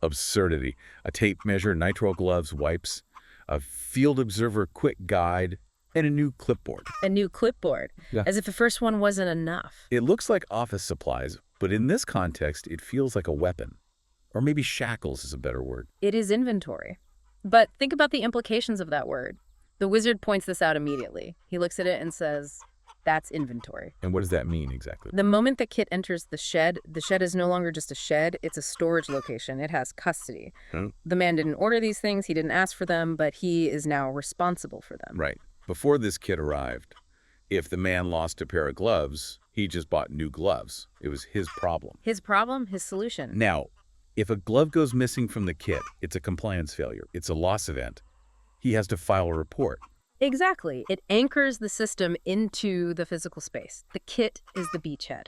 absurdity. A tape measure, nitrile gloves, wipes, a field observer quick guide, and a new clipboard. A new clipboard, Yeah. as if the first one wasn't enough. It looks like office supplies, but in this context, it feels like a weapon. Or maybe shackles is a better word. It is inventory. But think about the implications of that word. The wizard points this out immediately. He looks at it and says, that's inventory. And what does that mean exactly? The moment the kit enters the shed is no longer just a shed, it's a storage location. It has custody. The man didn't order these things, he didn't ask for them, but he is now responsible for them. Right. Before this kit arrived, if the man lost a pair of gloves, he just bought new gloves. It was his problem. His problem, his solution. Now, if a glove goes missing from the kit, it's a compliance failure. It's a loss event. He has to file a report. Exactly. It anchors the system into the physical space. The kit is the beachhead.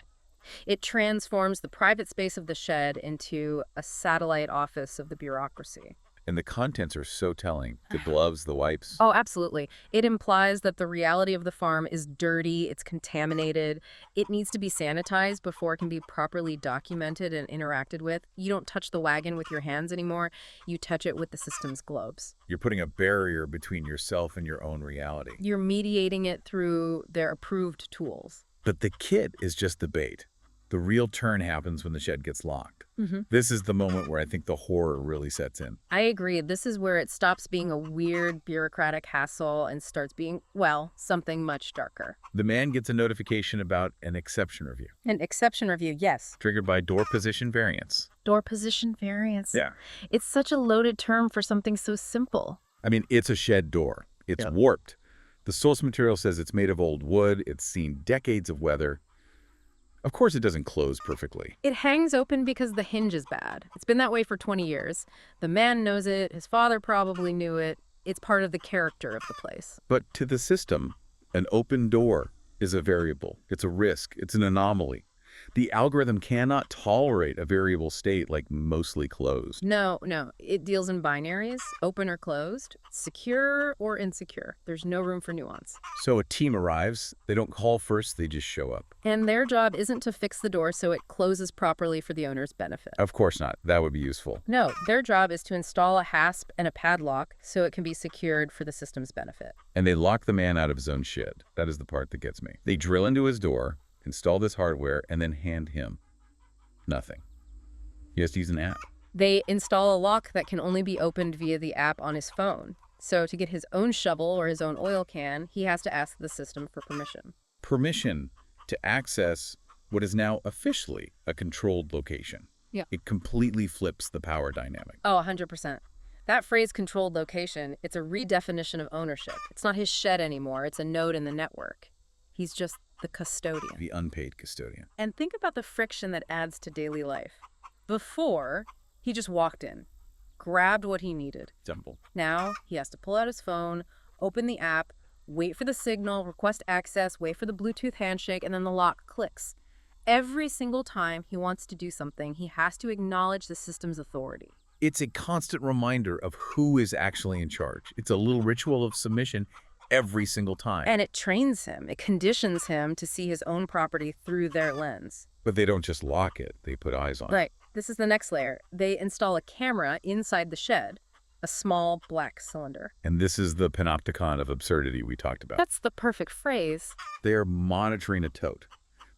It transforms the private space of the shed into a satellite office of the bureaucracy. And the contents are so telling. The gloves, the wipes. Oh, absolutely. It implies that the reality of the farm is dirty, it's contaminated, it needs to be sanitized before it can be properly documented and interacted with. You don't touch the wagon with your hands anymore, you touch it with the system's gloves. You're putting a barrier between yourself and your own reality. You're mediating it through their approved tools. But the kit is just the bait. The real turn happens when the shed gets locked. Hmm. This is the moment where I think the horror really sets in. I agree. This is where it stops being a weird bureaucratic hassle and starts being, well, something much darker. The man gets a notification about an exception review, An exception review, yes. triggered by door position variance. Door position variance. Yeah. It's such a loaded term for something so simple. I mean, it's a shed door. It's Yep. warped. The source material says it's made of old wood. It's seen decades of weather. Of course, it doesn't close perfectly. It hangs open because the hinge is bad. It's been that way for 20 years. The man knows it. His father probably knew it. It's part of the character of the place. But to the system, an open door is a variable. It's a risk. It's an anomaly. The algorithm cannot tolerate a variable state like mostly closed. No. It deals in binaries, open or closed, secure or insecure. There's no room for nuance. So a team arrives. They don't call first. They just show up. And their job isn't to fix the door so it closes properly for the owner's benefit. Of course not. That would be useful. No, their job is to install a hasp and a padlock so it can be secured for the system's benefit. And they lock the man out of his own shed. That is the part that gets me. They drill into his door, install this hardware, and then hand him nothing. He has to use an app. They install a lock that can only be opened via the app on his phone. So to get his own shovel or his own oil can, he has to ask the system for permission. Permission to access what is now officially a controlled location. Yeah. It completely flips the power dynamic. Oh, 100%. That phrase controlled location, it's a redefinition of ownership. It's not his shed anymore. It's a node in the network. He's just the custodian. The unpaid custodian. And think about the friction that adds to daily life. Before, he just walked in, grabbed what he needed. Simple. Now, he has to pull out his phone, open the app, wait for the signal, request access, wait for the Bluetooth handshake, and then the lock clicks. Every single time he wants to do something, he has to acknowledge the system's authority. It's a constant reminder of who is actually in charge. It's a little ritual of submission every single time. And it trains him, it conditions him to see his own property through their lens. But they don't just lock it, they put eyes on it. Right. This is the next layer. They install a camera inside the shed, a small black cylinder. And this is the panopticon of absurdity we talked about. That's the perfect phrase. They're monitoring a tote.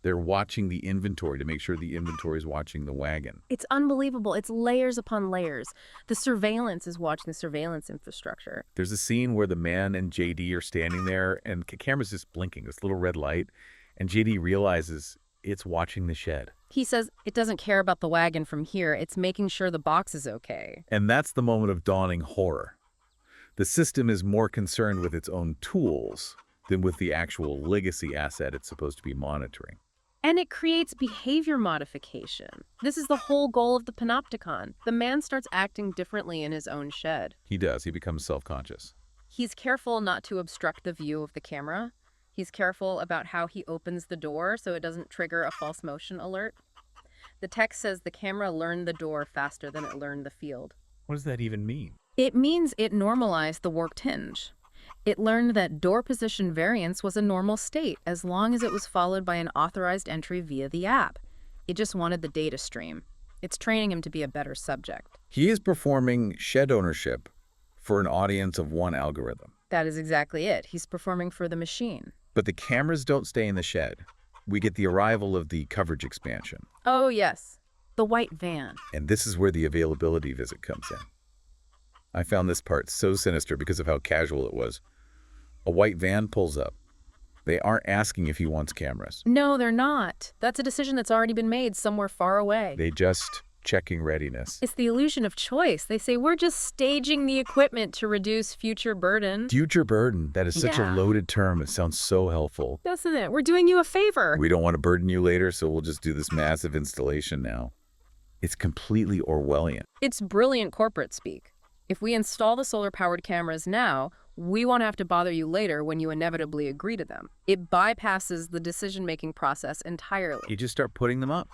They're watching the inventory to make sure the inventory is watching the wagon. It's unbelievable. It's layers upon layers. The surveillance is watching the surveillance infrastructure. There's a scene where the man and JD are standing there and the camera's just blinking, this little red light, and JD realizes it's watching the shed. He says it doesn't care about the wagon from here. It's making sure the box is okay. And that's the moment of dawning horror. The system is more concerned with its own tools than with the actual legacy asset it's supposed to be monitoring. And it creates behavior modification. This is the whole goal of the panopticon. The man starts acting differently in his own shed. He does. He becomes self-conscious. He's careful not to obstruct the view of the camera. He's careful about how he opens the door so it doesn't trigger a false motion alert. The text says the camera learned the door faster than it learned the field. What does that even mean? It means it normalized the warped hinge. It learned that door position variance was a normal state as long as it was followed by an authorized entry via the app. It just wanted the data stream. It's training him to be a better subject. He is performing shed ownership for an audience of one algorithm. That is exactly it. He's performing for the machine. But the cameras don't stay in the shed. We get the arrival of the coverage expansion. Oh, yes. The white van. And this is where the availability visit comes in. I found this part so sinister because of how casual it was. A white van pulls up. They aren't asking if he wants cameras. No, they're not. That's a decision that's already been made somewhere far away. They just checking readiness. It's the illusion of choice. They say, we're just staging the equipment to reduce future burden. Future burden. That is such a Yeah. loaded term. It sounds so helpful. Doesn't it? We're doing you a favor. We don't want to burden you later, so we'll just do this massive installation now. It's completely Orwellian. It's brilliant corporate speak. If we install the solar-powered cameras now, we won't have to bother you later when you inevitably agree to them. It bypasses the decision-making process entirely. You just start putting them up.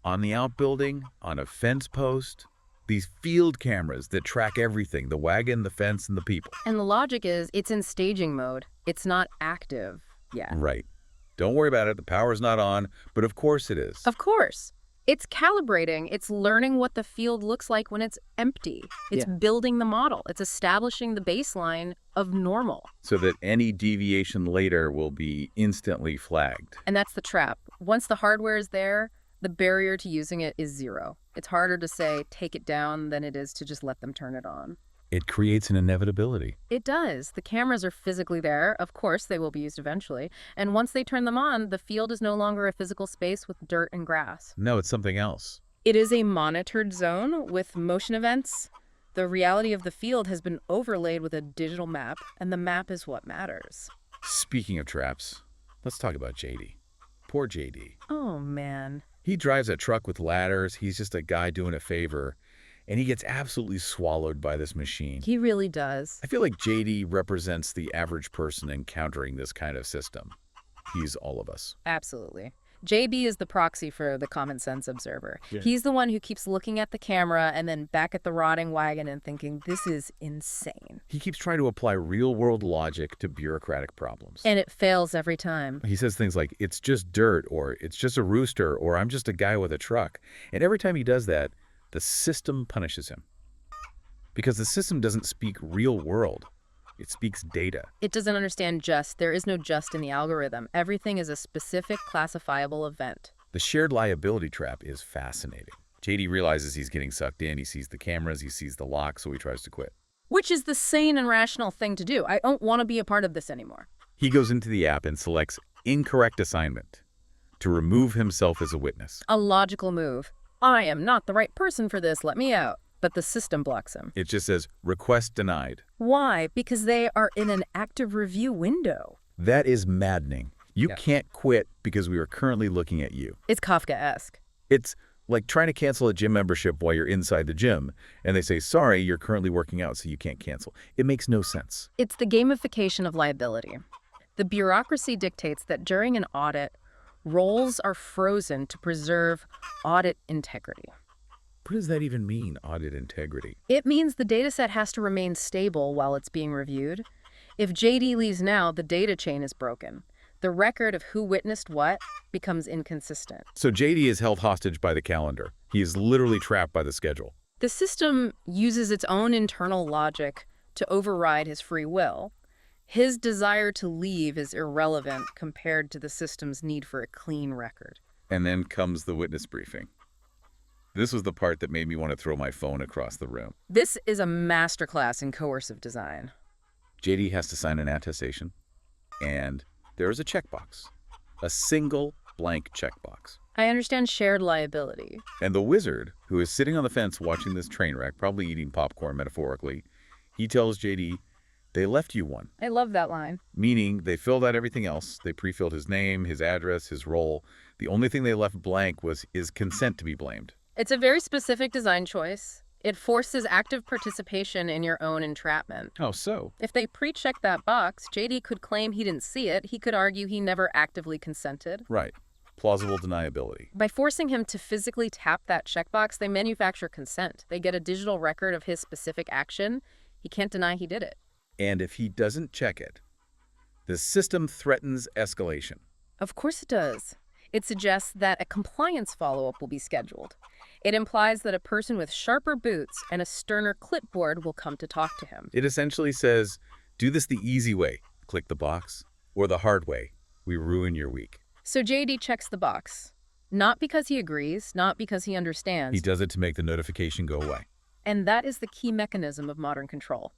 On the outbuilding, on a fence post. These field cameras that track everything, the wagon, the fence, and the people. And the logic is it's in staging mode. It's not active yet. Right. Don't worry about it. The power's not on, but of course it is. Of course. It's calibrating. It's learning what the field looks like when it's empty. It's building the model. It's establishing the baseline of normal. So that any deviation later will be instantly flagged. And that's the trap. Once the hardware is there, The barrier to using it is zero. It's harder to say, take it down, than it is to just let them turn it on. It creates an inevitability. It does. The cameras are physically there. Of course, they will be used eventually. And once they turn them on, the field is no longer a physical space with dirt and grass. No, it's something else. It is a monitored zone with motion events. The reality of the field has been overlaid with a digital map, and the map is what matters. Speaking of traps, let's talk about JD. Poor JD. Oh, man. He drives a truck with ladders. He's just a guy doing a favor. And he gets absolutely swallowed by this machine. He really does. I feel like JD represents the average person encountering this kind of system. He's all of us. Absolutely. JB is the proxy for the common sense observer. Yeah. He's the one who keeps looking at the camera and then back at the rotting wagon and thinking, this is insane. He keeps trying to apply real-world logic to bureaucratic problems. And it fails every time. He says things like, it's just dirt, or it's just a rooster, or I'm just a guy with a truck. And every time he does that, the system punishes him. Because the system doesn't speak real world. It speaks data. It doesn't understand just. There is no just in the algorithm. Everything is a specific classifiable event. The shared liability trap is fascinating. JD realizes he's getting sucked in. He sees the cameras, he sees the lock, so he tries to quit. Which is the sane and rational thing to do. I don't want to be a part of this anymore. He goes into the app and selects incorrect assignment to remove himself as a witness. A logical move. I am not the right person for this. Let me out. But the system blocks him. It just says, request denied. Why? Because they are in an active review window. That is maddening. You Yeah. can't quit because we are currently looking at you. It's Kafkaesque. It's like trying to cancel a gym membership while you're inside the gym, and they say, sorry, you're currently working out, so you can't cancel. It makes no sense. It's the gamification of liability. The bureaucracy dictates that during an audit, roles are frozen to preserve audit integrity. What does that even mean, audit integrity? It means the dataset has to remain stable while it's being reviewed. If JD leaves now, the data chain is broken. The record of who witnessed what becomes inconsistent. So JD is held hostage by the calendar. He is literally trapped by the schedule. The system uses its own internal logic to override his free will. His desire to leave is irrelevant compared to the system's need for a clean record. And then comes the witness briefing. This was the part that made me want to throw my phone across the room. This is a masterclass in coercive design. JD has to sign an attestation, and there is a checkbox. A single blank checkbox. I understand shared liability. And the wizard, who is sitting on the fence watching this train wreck, probably eating popcorn metaphorically, he tells JD, they left you one. I love that line. Meaning they filled out everything else. They pre-filled his name, his address, his role. The only thing they left blank was his consent to be blamed. It's a very specific design choice. It forces active participation in your own entrapment. Oh, so? If they pre-checked that box, JD could claim he didn't see it. He could argue he never actively consented. Right. Plausible deniability. By forcing him to physically tap that checkbox, they manufacture consent. They get a digital record of his specific action. He can't deny he did it. And if he doesn't check it, the system threatens escalation. Of course it does. It suggests that a compliance follow-up will be scheduled. It implies that a person with sharper boots and a sterner clipboard will come to talk to him. It essentially says, do this the easy way, click the box, or the hard way, we ruin your week. So JD checks the box. Not because he agrees, not because he understands. He does it to make the notification go away. And that is the key mechanism of modern control.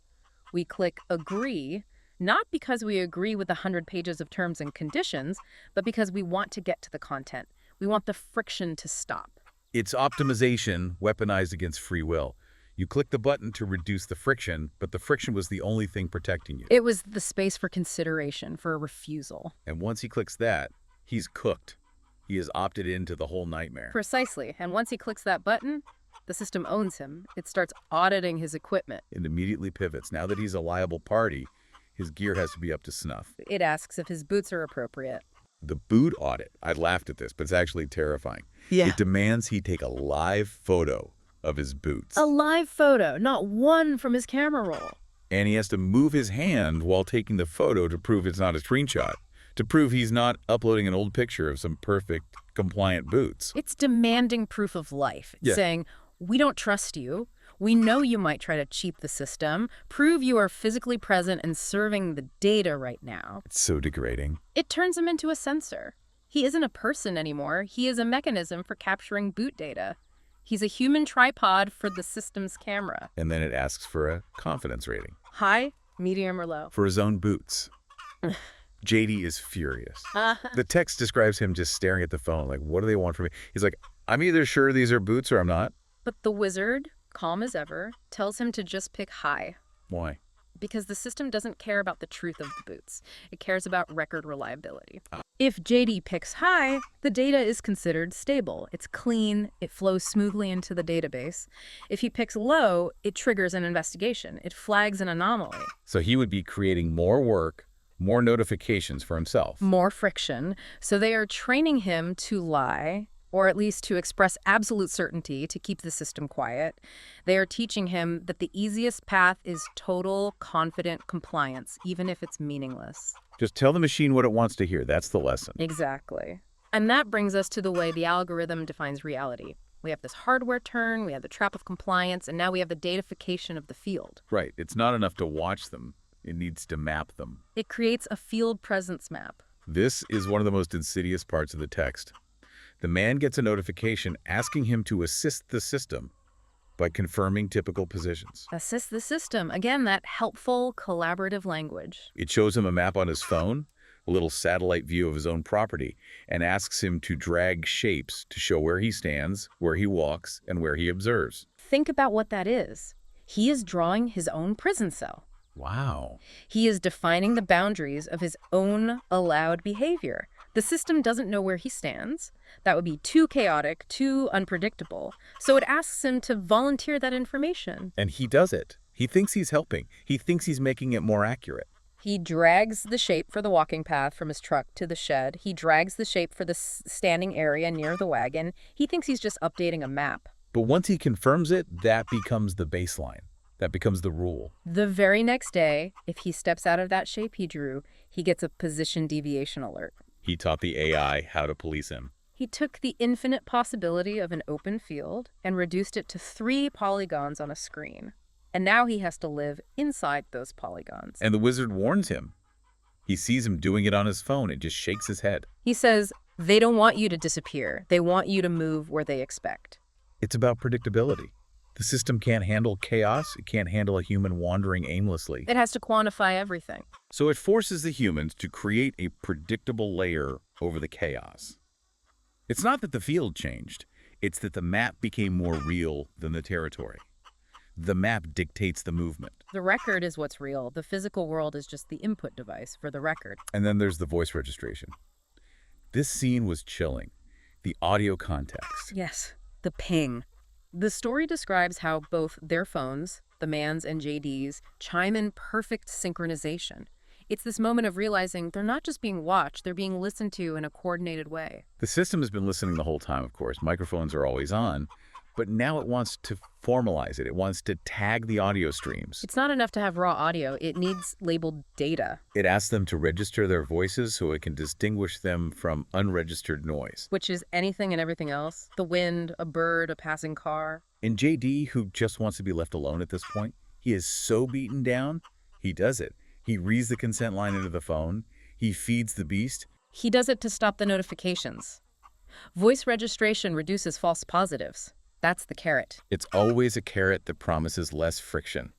We click agree, not because we agree with 100 pages of terms and conditions, but because we want to get to the content. We want the friction to stop. It's optimization weaponized against free will. You click the button to reduce the friction, but the friction was the only thing protecting you. It was the space for consideration, for a refusal. And once he clicks that, he's cooked. He has opted into the whole nightmare. Precisely. And once he clicks that button, the system owns him. It starts auditing his equipment. It immediately pivots. Now that he's a liable party, his gear has to be up to snuff. It asks if his boots are appropriate. The boot audit, I laughed at this, but it's actually terrifying. Yeah. It demands he take a live photo of his boots. A live photo, not one from his camera roll. And he has to move his hand while taking the photo to prove it's not a screenshot, to prove he's not uploading an old picture of some perfect, compliant boots. It's demanding proof of life. It's Yeah. saying, we don't trust you. We know you might try to cheat the system. Prove you are physically present and serving the data right now. It's so degrading. It turns him into a censor. He isn't a person anymore. He is a mechanism for capturing boot data. He's a human tripod for the system's camera. And then it asks for a confidence rating. High, medium, or low? For his own boots. JD is furious. The text describes him just staring at the phone, like, what do they want from me? He's like, I'm either sure these are boots or I'm not. But the wizard, calm as ever, tells him to just pick high. Why? Because the system doesn't care about the truth of the boots. It cares about record reliability. If JD picks high, the data is considered stable. It's clean, it flows smoothly into the database. If he picks low, it triggers an investigation. It flags an anomaly. So he would be creating more work, more notifications for himself. More friction. So they are training him to lie, or at least to express absolute certainty to keep the system quiet. They are teaching him that the easiest path is total, confident compliance, even if it's meaningless. Just tell the machine what it wants to hear. That's the lesson. Exactly. And that brings us to the way the algorithm defines reality. We have this hardware turn, we have the trap of compliance, and now we have the datafication of the field. Right. It's not enough to watch them. It needs to map them. It creates a field presence map. This is one of the most insidious parts of the text. The man gets a notification asking him to assist the system by confirming typical positions. Assist the system. Again, that helpful, collaborative language. It shows him a map on his phone, a little satellite view of his own property, and asks him to drag shapes to show where he stands, where he walks, and where he observes. Think about what that is. He is drawing his own prison cell. Wow. He is defining the boundaries of his own allowed behavior. The system doesn't know where he stands. That would be too chaotic, too unpredictable. So it asks him to volunteer that information. And he does it. He thinks he's helping. He thinks he's making it more accurate. He drags the shape for the walking path from his truck to the shed. He drags the shape for the standing area near the wagon. He thinks he's just updating a map. But once he confirms it, that becomes the baseline. That becomes the rule. The very next day, if he steps out of that shape he drew, he gets a position deviation alert. He taught the AI how to police him. He took the infinite possibility of an open field and reduced it to 3 polygons on a screen. And now he has to live inside those polygons. And the wizard warns him. He sees him doing it on his phone and just shakes his head. He says, they don't want you to disappear. They want you to move where they expect. It's about predictability. The system can't handle chaos. It can't handle a human wandering aimlessly. It has to quantify everything. So it forces the humans to create a predictable layer over the chaos. It's not that the field changed. It's that the map became more real than the territory. The map dictates the movement. The record is what's real. The physical world is just the input device for the record. And then there's the voice registration. This scene was chilling. The audio context. Yes, the ping. The story describes how both their phones, the man's and JD's, chime in perfect synchronization. It's this moment of realizing they're not just being watched, they're being listened to in a coordinated way. The system has been listening the whole time, of course. Microphones are always on. But now it wants to formalize it. It wants to tag the audio streams. It's not enough to have raw audio. It needs labeled data. It asks them to register their voices so it can distinguish them from unregistered noise. Which is anything and everything else. The wind, a bird, a passing car. And JD, who just wants to be left alone at this point, he is so beaten down, he does it. He reads the consent line into the phone. He feeds the beast. He does it to stop the notifications. Voice registration reduces false positives. That's the carrot. It's always a carrot that promises less friction.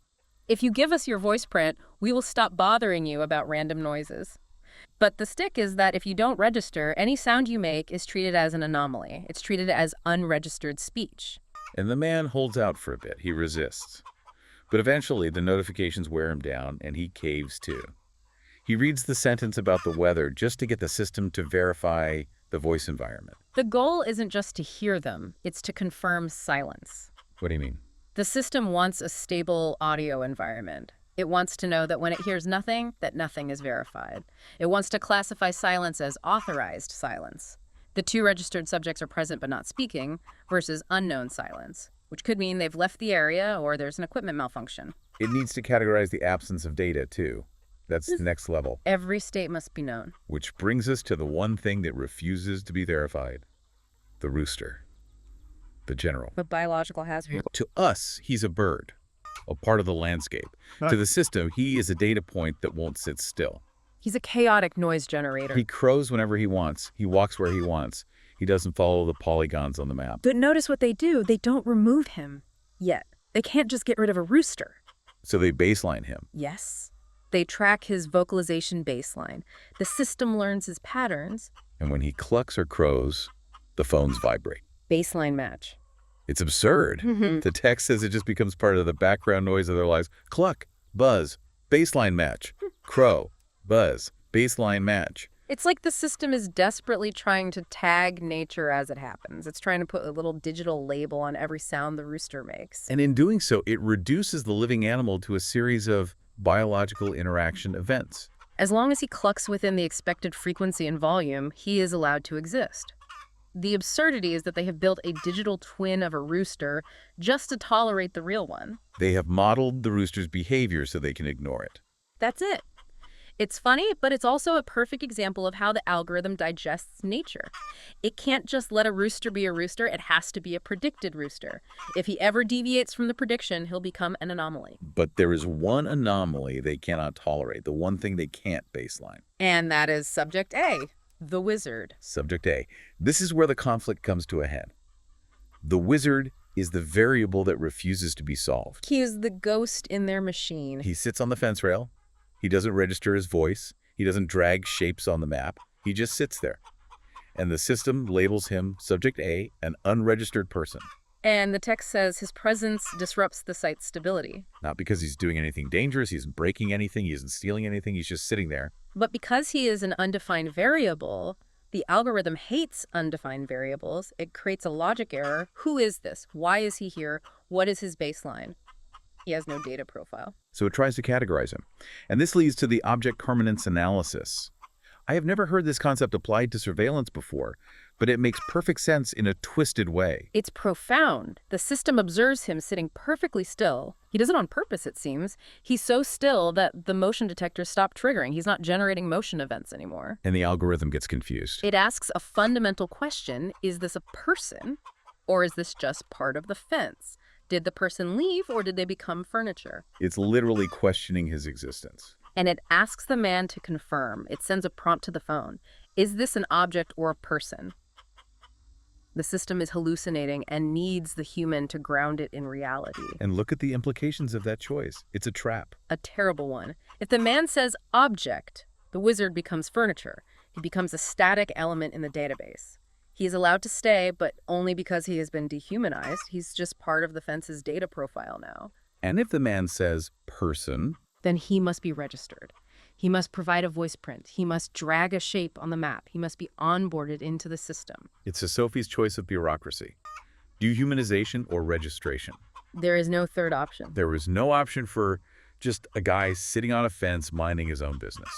If you give us your voice print, we will stop bothering you about random noises. But the stick is that if you don't register, any sound you make is treated as an anomaly. It's treated as unregistered speech. And the man holds out for a bit. He resists. But eventually, the notifications wear him down, and he caves too. He reads the sentence about the weather just to get the system to verify the voice environment. The goal isn't just to hear them, it's to confirm silence. What do you mean? The system wants a stable audio environment. It wants to know that when it hears nothing, that nothing is verified. It wants to classify silence as authorized silence. The 2 registered subjects are present but not speaking, versus unknown silence, which could mean they've left the area or there's an equipment malfunction. It needs to categorize the absence of data, too. That's the next level. Every state must be known. Which brings us to the one thing that refuses to be verified. The rooster. The general. The biological hazard. To us, he's a bird, a part of the landscape. To the system, he is a data point that won't sit still. He's a chaotic noise generator. He crows whenever he wants. He walks where he wants. He doesn't follow the polygons on the map. But notice what they do. They don't remove him yet. They can't just get rid of a rooster. So they baseline him. Yes. They track his vocalization baseline. The system learns his patterns. And when he clucks or crows, the phones vibrate. Baseline match. It's absurd. The text says it just becomes part of the background noise of their lives. Cluck, buzz, baseline match. Crow, buzz, baseline match. It's like the system is desperately trying to tag nature as it happens. It's trying to put a little digital label on every sound the rooster makes. And in doing so, it reduces the living animal to a series of biological interaction events. As long as he clucks within the expected frequency and volume, he is allowed to exist. The absurdity is that they have built a digital twin of a rooster just to tolerate the real one. They have modeled the rooster's behavior so they can ignore it. That's it. It's funny, but it's also a perfect example of how the algorithm digests nature. It can't just let a rooster be a rooster, it has to be a predicted rooster. If he ever deviates from the prediction, he'll become an anomaly. But there is one anomaly they cannot tolerate, the one thing they can't baseline. And that is subject A, the wizard. Subject A. This is where the conflict comes to a head. The wizard is the variable that refuses to be solved. He is the ghost in their machine. He sits on the fence rail. He doesn't register his voice. He doesn't drag shapes on the map. He just sits there. And the system labels him, subject A, an unregistered person. And the text says his presence disrupts the site's stability. Not because he's doing anything dangerous, he isn't breaking anything, he isn't stealing anything, he's just sitting there. But because he is an undefined variable, the algorithm hates undefined variables. It creates a logic error. Who is this? Why is he here? What is his baseline? He has no data profile. So it tries to categorize him. And this leads to the object permanence analysis. I have never heard this concept applied to surveillance before, but it makes perfect sense in a twisted way. It's profound. The system observes him sitting perfectly still. He does it on purpose, it seems. He's so still that the motion detectors stop triggering. He's not generating motion events anymore. And the algorithm gets confused. It asks a fundamental question. Is this a person, or is this just part of the fence? Did the person leave, or did they become furniture? It's literally questioning his existence. And it asks the man to confirm. It sends a prompt to the phone. Is this an object or a person? The system is hallucinating and needs the human to ground it in reality. And look at the implications of that choice. It's a trap. A terrible one. If the man says object, the wizard becomes furniture. He becomes a static element in the database. He is allowed to stay, but only because he has been dehumanized. He's just part of the fence's data profile now. And if the man says person, then he must be registered. He must provide a voice print. He must drag a shape on the map. He must be onboarded into the system. it's a Sophie's choice of bureaucracy. Dehumanization or registration. There is no third option. There was no option for just a guy sitting on a fence minding his own business.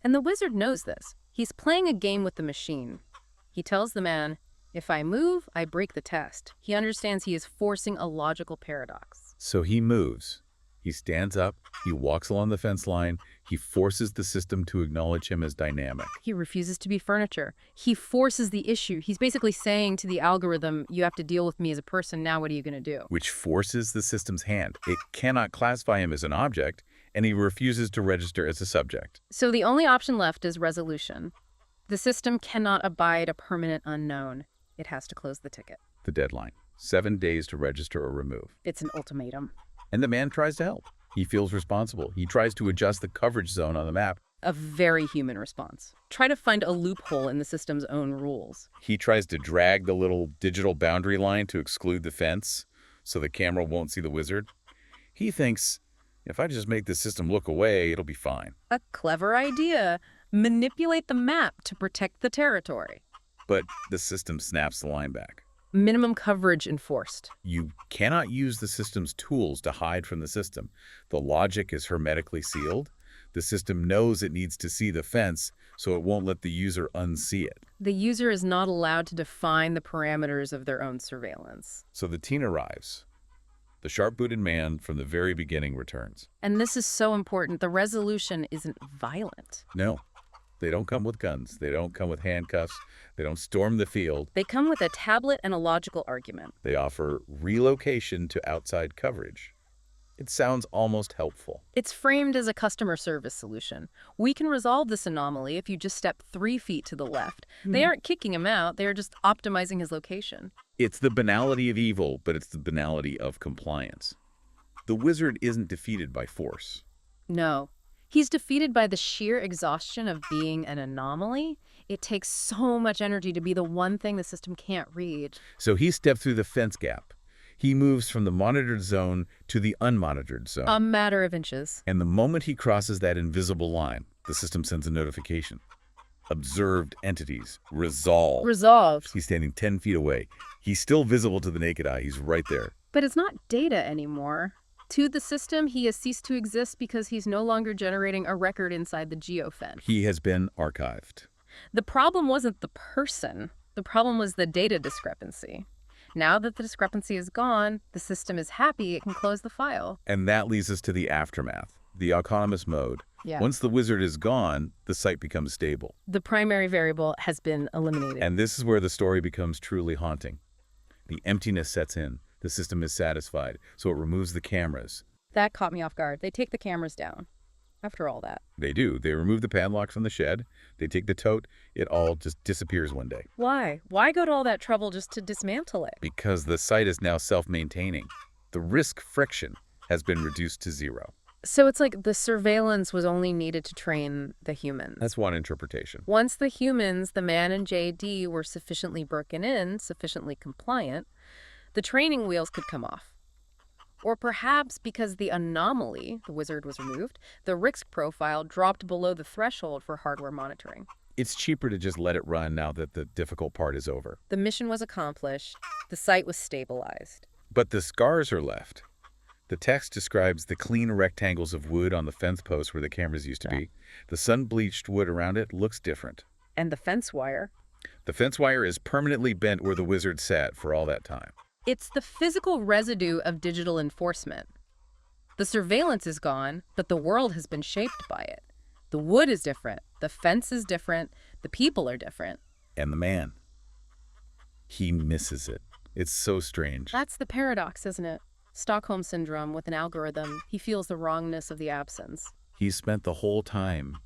And the wizard knows this. He's playing a game with the machine. He tells the man, if I move, I break the test. He understands he is forcing a logical paradox. So he moves. He stands up. He walks along the fence line. He forces the system to acknowledge him as dynamic. He refuses to be furniture. He forces the issue. He's basically saying to the algorithm, you have to deal with me as a person. Now what are you going to do? Which forces the system's hand. It cannot classify him as an object, and he refuses to register as a subject. So the only option left is resolution. The system cannot abide a permanent unknown. It has to close the ticket. The deadline. 7 days to register or remove. It's an ultimatum. And the man tries to help. He feels responsible. He tries to adjust the coverage zone on the map. A very human response. Try to find a loophole in the system's own rules. He tries to drag the little digital boundary line to exclude the fence so the camera won't see the wizard. He thinks, if I just make the system look away, it'll be fine. A clever idea. Manipulate the map to protect the territory. But the system snaps the line back. Minimum coverage enforced. You cannot use the system's tools to hide from the system. The logic is hermetically sealed. The system knows it needs to see the fence, so it won't let the user unsee it. The user is not allowed to define the parameters of their own surveillance. So the teen arrives. The sharp-booted man from the very beginning returns. And this is so important. The resolution isn't violent. No, they don't come with guns. They don't come with handcuffs. They don't storm the field. They come with a tablet and a logical argument. They offer relocation to outside coverage. It sounds almost helpful. It's framed as a customer service solution. We can resolve this anomaly if you just step 3 feet to the left. They aren't kicking him out, they are just optimizing his location. It's the banality of evil, but it's the banality of compliance. The wizard isn't defeated by force. No. He's defeated by the sheer exhaustion of being an anomaly. It takes so much energy to be the one thing the system can't read. So he stepped through the fence gap. He moves from the monitored zone to the unmonitored zone. A matter of inches. And the moment he crosses that invisible line, the system sends a notification. Observed entities. Resolved. Resolved. He's standing 10 feet away. He's still visible to the naked eye. He's right there. But it's not data anymore. To the system, he has ceased to exist because he's no longer generating a record inside the geofence. He has been archived. The problem wasn't the person. The problem was the data discrepancy. Now that the discrepancy is gone, the system is happy it can close the file. And that leads us to the aftermath, the autonomous mode. Yeah. Once the wizard is gone, the site becomes stable. The primary variable has been eliminated. And this is where the story becomes truly haunting. The emptiness sets in. The system is satisfied, so it removes the cameras. That caught me off guard. They take the cameras down. After all that. They do. They remove the padlocks from the shed. They take the tote. It all just disappears one day. Why? Why go to all that trouble just to dismantle it? Because the site is now self-maintaining. The risk friction has been reduced to zero. So it's like the surveillance was only needed to train the humans. That's one interpretation. Once the humans, the man and JD, were sufficiently broken in, sufficiently compliant, the training wheels could come off. Or perhaps because the anomaly, the wizard, was removed, the risk profile dropped below the threshold for hardware monitoring. It's cheaper to just let it run now that the difficult part is over. The mission was accomplished. The site was stabilized. But the scars are left. The text describes the clean rectangles of wood on the fence posts where the cameras used to be. The sun-bleached wood around it looks different. And the fence wire. The fence wire is permanently bent where the wizard sat for all that time. It's the physical residue of digital enforcement. The surveillance is gone, but the world has been shaped by it. The wood is different. The fence is different. The people are different. And the man, he misses it. It's so strange. That's the paradox, isn't it? Stockholm Syndrome with an algorithm. He feels the wrongness of the absence. He spent the whole time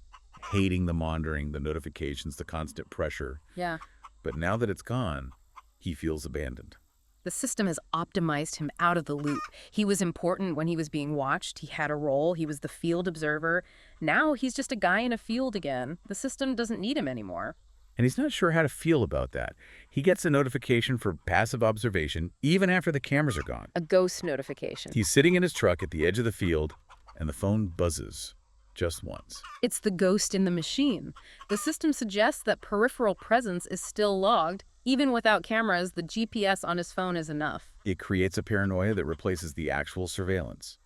hating the monitoring, the notifications, the constant pressure. Yeah. But now that it's gone, he feels abandoned. The system has optimized him out of the loop. He was important when he was being watched. He had a role. He was the field observer. Now he's just a guy in a field again. The system doesn't need him anymore. And he's not sure how to feel about that. He gets a notification for passive observation even after the cameras are gone. A ghost notification. He's sitting in his truck at the edge of the field, and the phone buzzes just once. It's the ghost in the machine. The system suggests that peripheral presence is still logged. Even without cameras, the GPS on his phone is enough. It creates a paranoia that replaces the actual surveillance.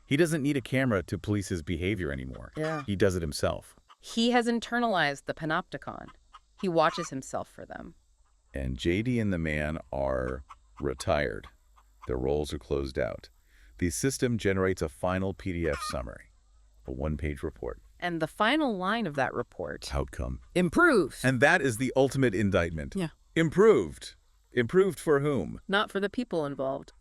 He doesn't need a camera to police his behavior anymore. Yeah. He does it himself. He has internalized the panopticon. He watches himself for them. And JD and the man are retired. Their roles are closed out. The system generates a final PDF summary, a one-page report. And the final line of that report. Outcome. Improved. And that is the ultimate indictment. Yeah. Improved. Improved for whom? Not for the people involved.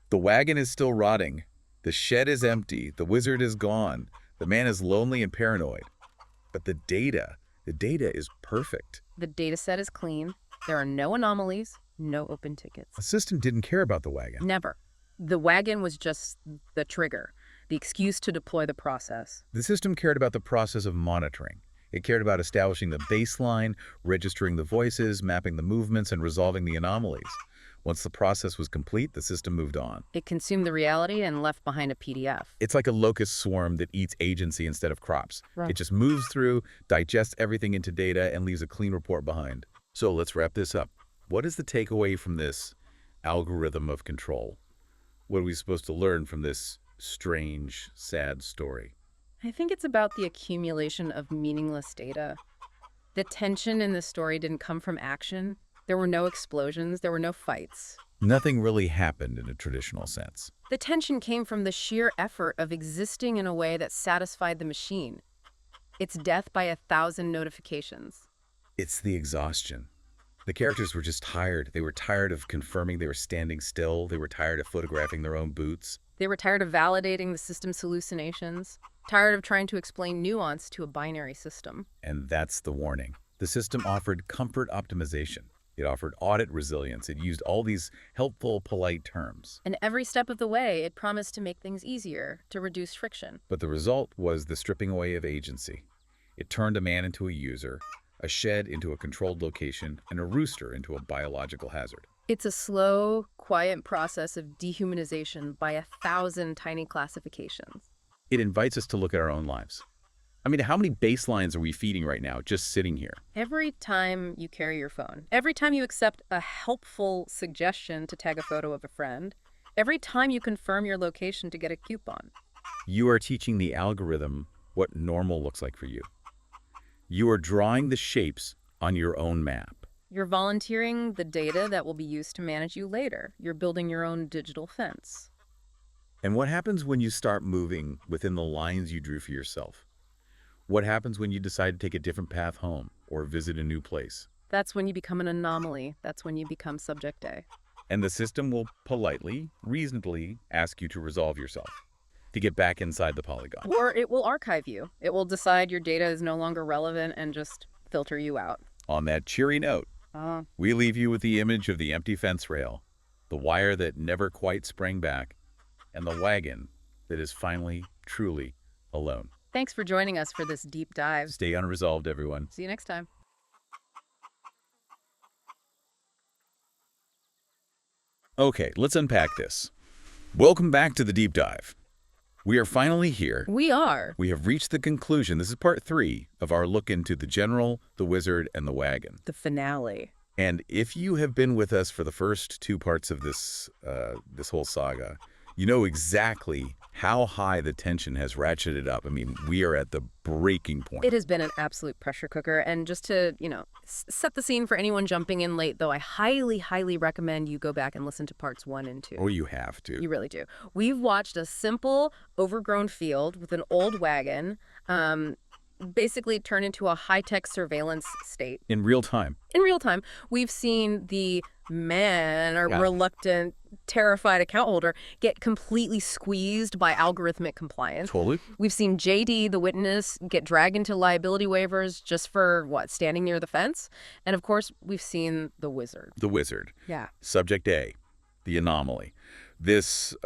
The wagon is still rotting. The shed is empty. The wizard is gone. The man is lonely and paranoid. But the data is perfect. The data set is clean. There are no anomalies, no open tickets. The system didn't care about the wagon. Never. The wagon was just the trigger, the excuse to deploy the process. The system cared about the process of monitoring. It cared about establishing the baseline, registering the voices, mapping the movements, and resolving the anomalies. Once the process was complete, the system moved on. It consumed the reality and left behind a PDF. It's like a locust swarm that eats agency instead of crops. Right. It just moves through, digests everything into data, and leaves a clean report behind. So let's wrap this up. What is the takeaway from this algorithm of control? What are we supposed to learn from this strange, sad story? I think it's about the accumulation of meaningless data. The tension in this story didn't come from action. There were no explosions. There were no fights. Nothing really happened in a traditional sense. The tension came from the sheer effort of existing in a way that satisfied the machine. It's death by 1,000 notifications. It's the exhaustion. The characters were just tired. They were tired of confirming. They were standing still. They were tired of photographing their own boots. They were tired of validating the system's hallucinations, tired of trying to explain nuance to a binary system. And that's the warning. The system offered comfort optimization. It offered audit resilience. It used all these helpful, polite terms. And every step of the way, it promised to make things easier, to reduce friction. But the result was the stripping away of agency. It turned a man into a user, a shed into a controlled location, and a rooster into a biological hazard. It's a slow, quiet process of dehumanization by 1,000 tiny classifications. It invites us to look at our own lives. I mean, how many baselines are we feeding right now, just sitting here? Every time you carry your phone, every time you accept a helpful suggestion to tag a photo of a friend, every time you confirm your location to get a coupon. You are teaching the algorithm what normal looks like for you. You are drawing the shapes on your own map. You're volunteering the data that will be used to manage you later. You're building your own digital fence. And what happens when you start moving within the lines you drew for yourself? What happens when you decide to take a different path home or visit a new place? That's when you become an anomaly. That's when you become subject A. And the system will politely, reasonably ask you to resolve yourself, to get back inside the polygon. Or it will archive you. It will decide your data is no longer relevant and just filter you out. On that cheery note, we leave you with the image of the empty fence rail, the wire that never quite sprang back, and the wagon that is finally, truly alone. Thanks for joining us for this deep dive. Stay unresolved, everyone. See you next time. Okay, let's unpack this. Welcome back to the deep dive. We are finally here. We are. We have reached the conclusion. This is part 3 of our look into the general, the wizard, and the wagon. The finale. And if you have been with us for the first 2 parts of this whole saga, you know exactly how high the tension has ratcheted up. I mean, we are at the breaking point. It has been an absolute pressure cooker. And just to, set the scene for anyone jumping in late, though, I highly, highly recommend you go back and listen to parts 1 and 2. Oh, you have to. You really do. We've watched a simple, overgrown field with an old wagon basically turn into a high-tech surveillance state. In real time. In real time. We've seen the reluctant, terrified account holder get completely squeezed by algorithmic compliance. Totally. We've seen JD, the witness, get dragged into liability waivers just for, standing near the fence. And, of course, we've seen the wizard. The wizard. Yeah. Subject A, the anomaly. This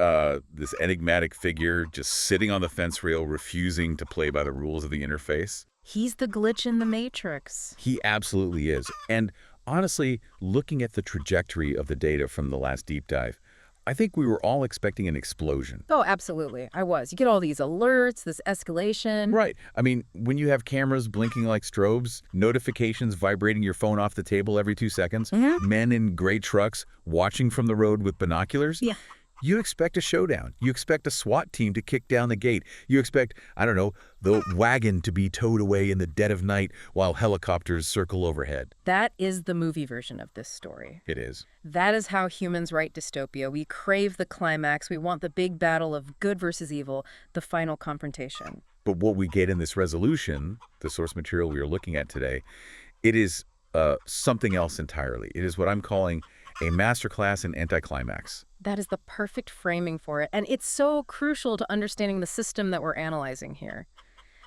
enigmatic figure just sitting on the fence rail, refusing to play by the rules of the interface. He's the glitch in the matrix. He absolutely is. And honestly, looking at the trajectory of the data from the last deep dive, I think we were all expecting an explosion. Oh, absolutely. I was. You get all these alerts, this escalation. Right. I mean, when you have cameras blinking like strobes, notifications vibrating your phone off the table every 2 seconds, men in gray trucks watching from the road with binoculars. Yeah. You expect a showdown. You expect a SWAT team to kick down the gate. You expect, the wagon to be towed away in the dead of night while helicopters circle overhead. That is the movie version of this story. It is. That is how humans write dystopia. We crave the climax. We want the big battle of good versus evil, the final confrontation. But what we get in this resolution, the source material we are looking at today, it is something else entirely. It is what I'm calling a masterclass in anticlimax. That is the perfect framing for it. And it's so crucial to understanding the system that we're analyzing here.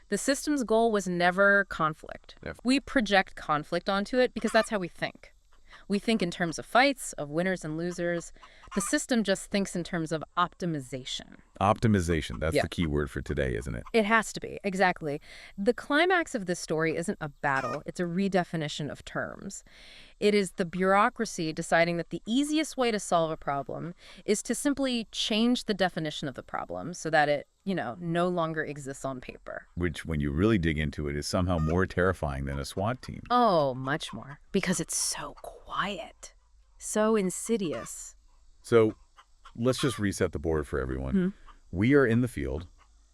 The system's goal was never conflict. Never. We project conflict onto it because that's how we think. We think in terms of fights, of winners and losers. The system just thinks in terms of optimization. Optimization, that's the key word for today, isn't it? It has to be, exactly. The climax of this story isn't a battle, it's a redefinition of terms. It is the bureaucracy deciding that the easiest way to solve a problem is to simply change the definition of the problem so that it, no longer exists on paper. Which, when you really dig into it, is somehow more terrifying than a SWAT team. Oh, much more. Because it's so quiet, so insidious. So let's just reset the board for everyone. We are in the field.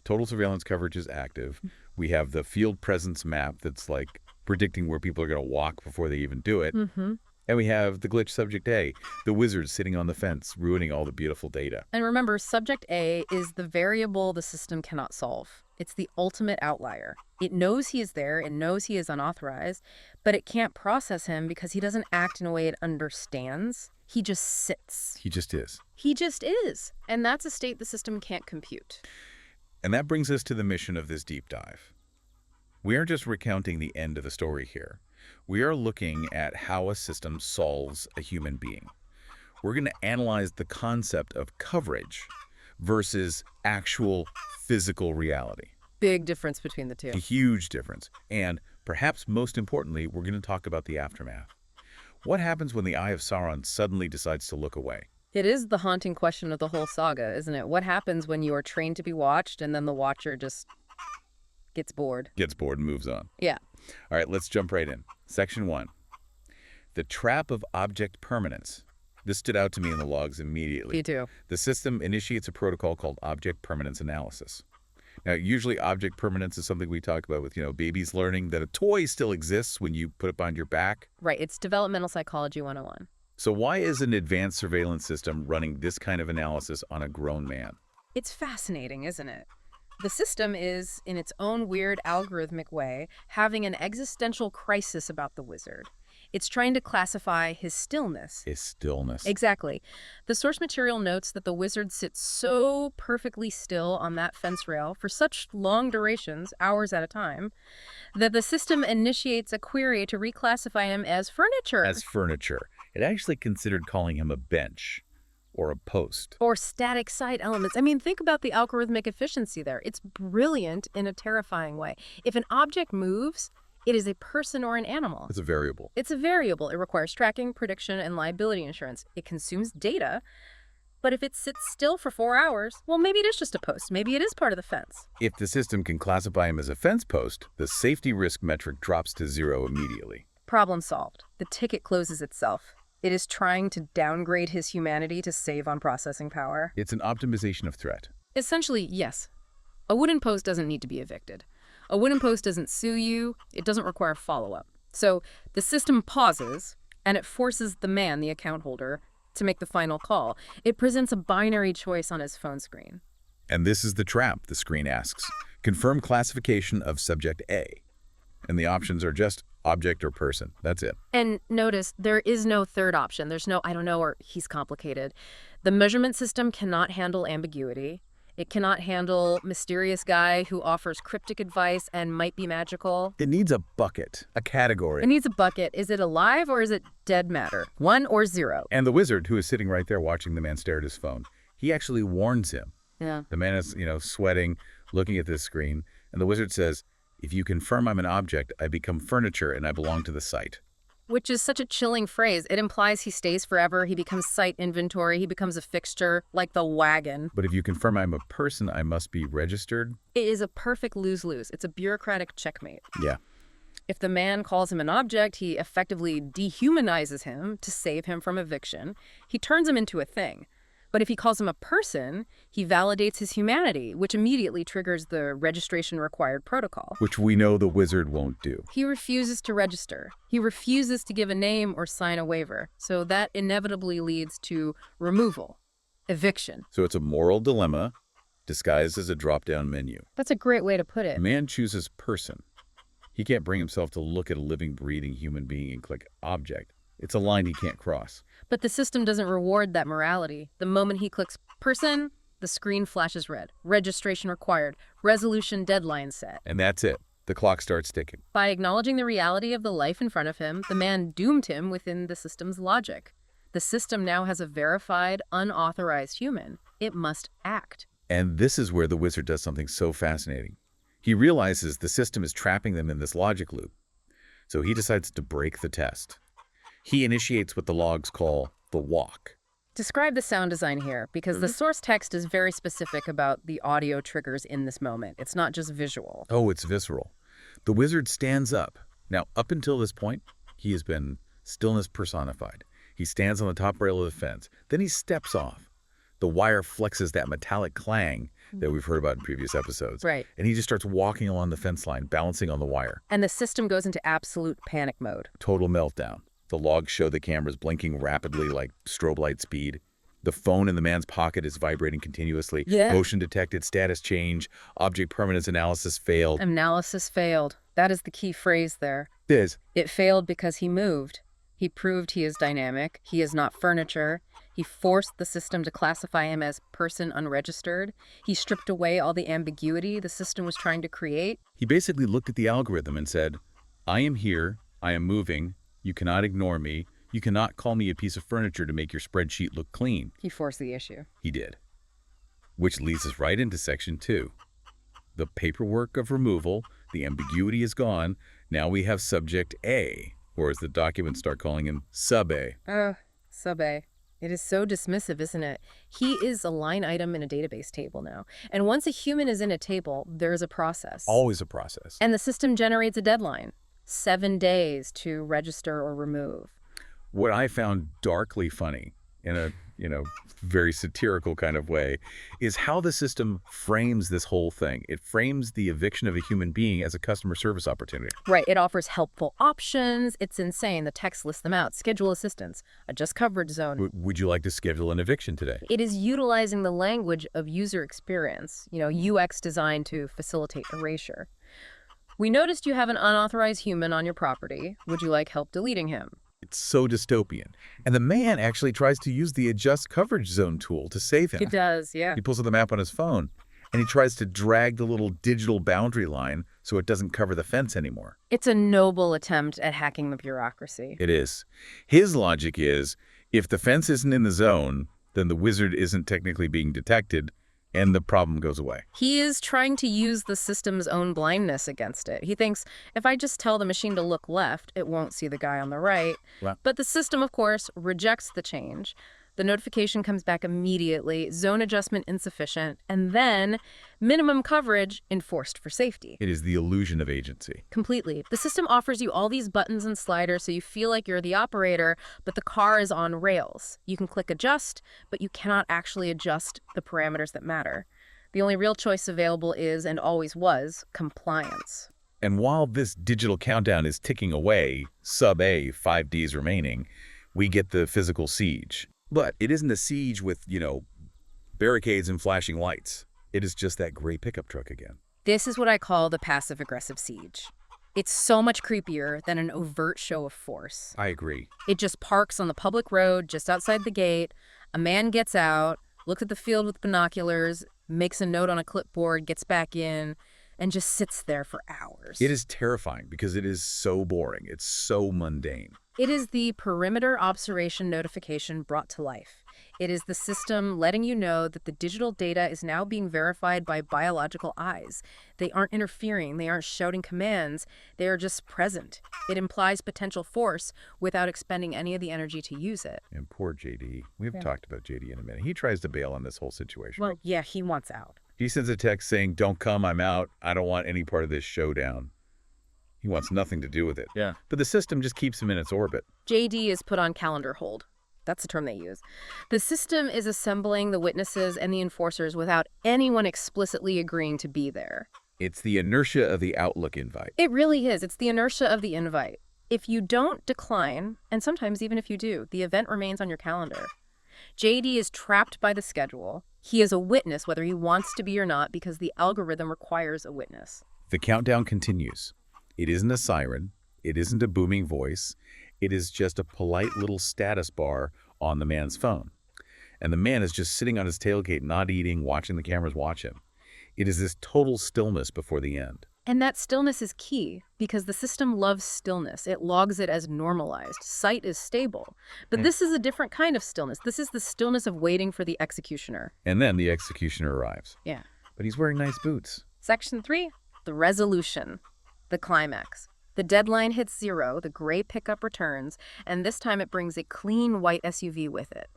Total surveillance coverage is active. We have the field presence map that's like predicting where people are going to walk before they even do it. And we have the glitch subject A, the wizard sitting on the fence, ruining all the beautiful data. And remember, subject A is the variable the system cannot solve. It's the ultimate outlier. It knows he is there, it knows he is unauthorized, but it can't process him because he doesn't act in a way it understands. He just sits. He just is. He just is. And that's a state the system can't compute. And that brings us to the mission of this deep dive. We aren't just recounting the end of the story here. We are looking at how a system solves a human being. We're going to analyze the concept of coverage versus actual physical reality. Big difference between the two. A huge difference. And perhaps most importantly, we're going to talk about the aftermath. What happens when the Eye of Sauron suddenly decides to look away? It is the haunting question of the whole saga, isn't it? What happens when you are trained to be watched and then the watcher just gets bored? Gets bored and moves on. Yeah. All right, let's jump right in. Section 1. The trap of object permanence. This stood out to me in the logs immediately. Me too. The system initiates a protocol called object permanence analysis. Now, usually object permanence is something we talk about with, babies learning that a toy still exists when you put it behind your back. Right. It's developmental psychology 101. So why is an advanced surveillance system running this kind of analysis on a grown man? It's fascinating, isn't it? The system is, in its own weird algorithmic way, having an existential crisis about the wizard. It's trying to classify his stillness. His stillness. Exactly. The source material notes that the wizard sits so perfectly still on that fence rail for such long durations, hours at a time, that the system initiates a query to reclassify him as furniture. As furniture. It actually considered calling him a bench or a post. Or static site elements. I mean, think about the algorithmic efficiency there. It's brilliant in a terrifying way. If an object moves, it is a person or an animal. It's a variable. It's a variable. It requires tracking, prediction, and liability insurance. It consumes data. But if it sits still for 4 hours, well, maybe it is just a post. Maybe it is part of the fence. If the system can classify him as a fence post, the safety risk metric drops to 0 immediately. Problem solved. The ticket closes itself. It is trying to downgrade his humanity to save on processing power. It's an optimization of threat. Essentially, yes. A wooden post doesn't need to be evicted. A wooden post doesn't sue you. It doesn't require follow-up. So the system pauses, and it forces the man, the account holder, to make the final call. It presents a binary choice on his phone screen. And this is the trap, the screen asks. Confirm classification of subject A. And the options are just object or person. That's it. And notice, there is no third option. There's no, I don't know, or he's complicated. The measurement system cannot handle ambiguity. It cannot handle mysterious guy who offers cryptic advice and might be magical. It needs a bucket, a category. It needs a bucket. Is it alive or is it dead matter? 1 or 0. And the wizard, who is sitting right there watching the man stare at his phone, he actually warns him. Yeah. The man is, sweating, looking at this screen, and the wizard says, "If you confirm I'm an object, I become furniture and I belong to the site." Which is such a chilling phrase. It implies he stays forever, he becomes site inventory, he becomes a fixture, like the wagon. But if you confirm I'm a person, I must be registered. It is a perfect lose-lose. It's a bureaucratic checkmate. Yeah. If the man calls him an object, he effectively dehumanizes him to save him from eviction. He turns him into a thing. But if he calls him a person, he validates his humanity, which immediately triggers the registration required protocol. Which we know the wizard won't do. He refuses to register. He refuses to give a name or sign a waiver. So that inevitably leads to removal, eviction. So it's a moral dilemma disguised as a drop-down menu. That's a great way to put it. Man chooses person. He can't bring himself to look at a living, breathing human being and click object. It's a line he can't cross. But the system doesn't reward that morality. The moment he clicks person, the screen flashes red. Registration required. Resolution deadline set. And that's it. The clock starts ticking. By acknowledging the reality of the life in front of him, the man doomed him within the system's logic. The system now has a verified, unauthorized human. It must act. And this is where the wizard does something so fascinating. He realizes the system is trapping them in this logic loop. So he decides to break the test. He initiates what the logs call the walk. Describe the sound design here, because the source text is very specific about the audio triggers in this moment. It's not just visual. Oh, it's visceral. The wizard stands up. Now, up until this point, he has been stillness personified. He stands on the top rail of the fence. Then he steps off. The wire flexes that metallic clang that we've heard about in previous episodes. Right. And he just starts walking along the fence line, balancing on the wire. And the system goes into absolute panic mode. Total meltdown. The logs show the cameras blinking rapidly like strobe light speed. The phone in the man's pocket is vibrating continuously. Yeah. Motion detected, status change, object permanence analysis failed. Analysis failed. That is the key phrase there. This. It failed because he moved. He proved he is dynamic. He is not furniture. He forced the system to classify him as person unregistered. He stripped away all the ambiguity the system was trying to create. He basically looked at the algorithm and said, I am here, I am moving, you cannot ignore me, you cannot call me a piece of furniture to make your spreadsheet look clean. He forced the issue. He did. Which leads us right into section 2. The paperwork of removal, the ambiguity is gone, now we have subject A, or as the documents start calling him, sub A. Oh, sub A. It is so dismissive, isn't it? He is a line item in a database table now. And once a human is in a table, there's a process. Always a process. And the system generates a deadline. 7 days to register or remove. What I found darkly funny in a, very satirical kind of way is how the system frames this whole thing. It frames the eviction of a human being as a customer service opportunity. Right. It offers helpful options. It's insane. The text lists them out. Schedule assistance, adjust coverage zone. Would you like to schedule an eviction today? It is utilizing the language of user experience, UX designed to facilitate erasure. We noticed you have an unauthorized human on your property. Would you like help deleting him? It's so dystopian. And the man actually tries to use the adjust coverage zone tool to save him. He does, yeah. He pulls up the map on his phone, and he tries to drag the little digital boundary line so it doesn't cover the fence anymore. It's a noble attempt at hacking the bureaucracy. It is. His logic is, if the fence isn't in the zone, then the wizard isn't technically being detected, and the problem goes away. He is trying to use the system's own blindness against it. He thinks, if I just tell the machine to look left, it won't see the guy on the right. Wow. But the system, of course, rejects the change. The notification comes back immediately, zone adjustment insufficient, and then minimum coverage enforced for safety. It is the illusion of agency. Completely. The system offers you all these buttons and sliders so you feel like you're the operator, but the car is on rails. You can click adjust, but you cannot actually adjust the parameters that matter. The only real choice available is, and always was, compliance. And while this digital countdown is ticking away, sub A, 5 Ds remaining, we get the physical siege. But it isn't a siege with, barricades and flashing lights. It is just that gray pickup truck again. This is what I call the passive-aggressive siege. It's so much creepier than an overt show of force. I agree. It just parks on the public road just outside the gate. A man gets out, looks at the field with binoculars, makes a note on a clipboard, gets back in, and just sits there for hours. It is terrifying because it is so boring. It's so mundane. It is the perimeter observation notification brought to life. It is the system letting you know that the digital data is now being verified by biological eyes. They aren't interfering. They aren't shouting commands. They are just present. It implies potential force without expending any of the energy to use it. And poor JD. We've talked about JD in a minute. He tries to bail on this whole situation. Well, yeah, he wants out. He sends a text saying, don't come, I'm out. I don't want any part of this showdown. He wants nothing to do with it. Yeah. But the system just keeps him in its orbit. JD is put on calendar hold. That's the term they use. The system is assembling the witnesses and the enforcers without anyone explicitly agreeing to be there. It's the inertia of the Outlook invite. It really is. It's the inertia of the invite. If you don't decline, and sometimes even if you do, the event remains on your calendar. JD is trapped by the schedule. He is a witness whether he wants to be or not because the algorithm requires a witness. The countdown continues. It isn't a siren. It isn't a booming voice. It is just a polite little status bar on the man's phone. And the man is just sitting on his tailgate, not eating, watching the cameras watch him. It is this total stillness before the end. And that stillness is key because the system loves stillness. It logs it as normalized. Sight is stable. But this is a different kind of stillness. This is the stillness of waiting for the executioner. And then the executioner arrives. Yeah. But he's wearing nice boots. Section 3, the resolution, the climax. The deadline hits 0, the gray pickup returns, and this time it brings a clean white SUV with it.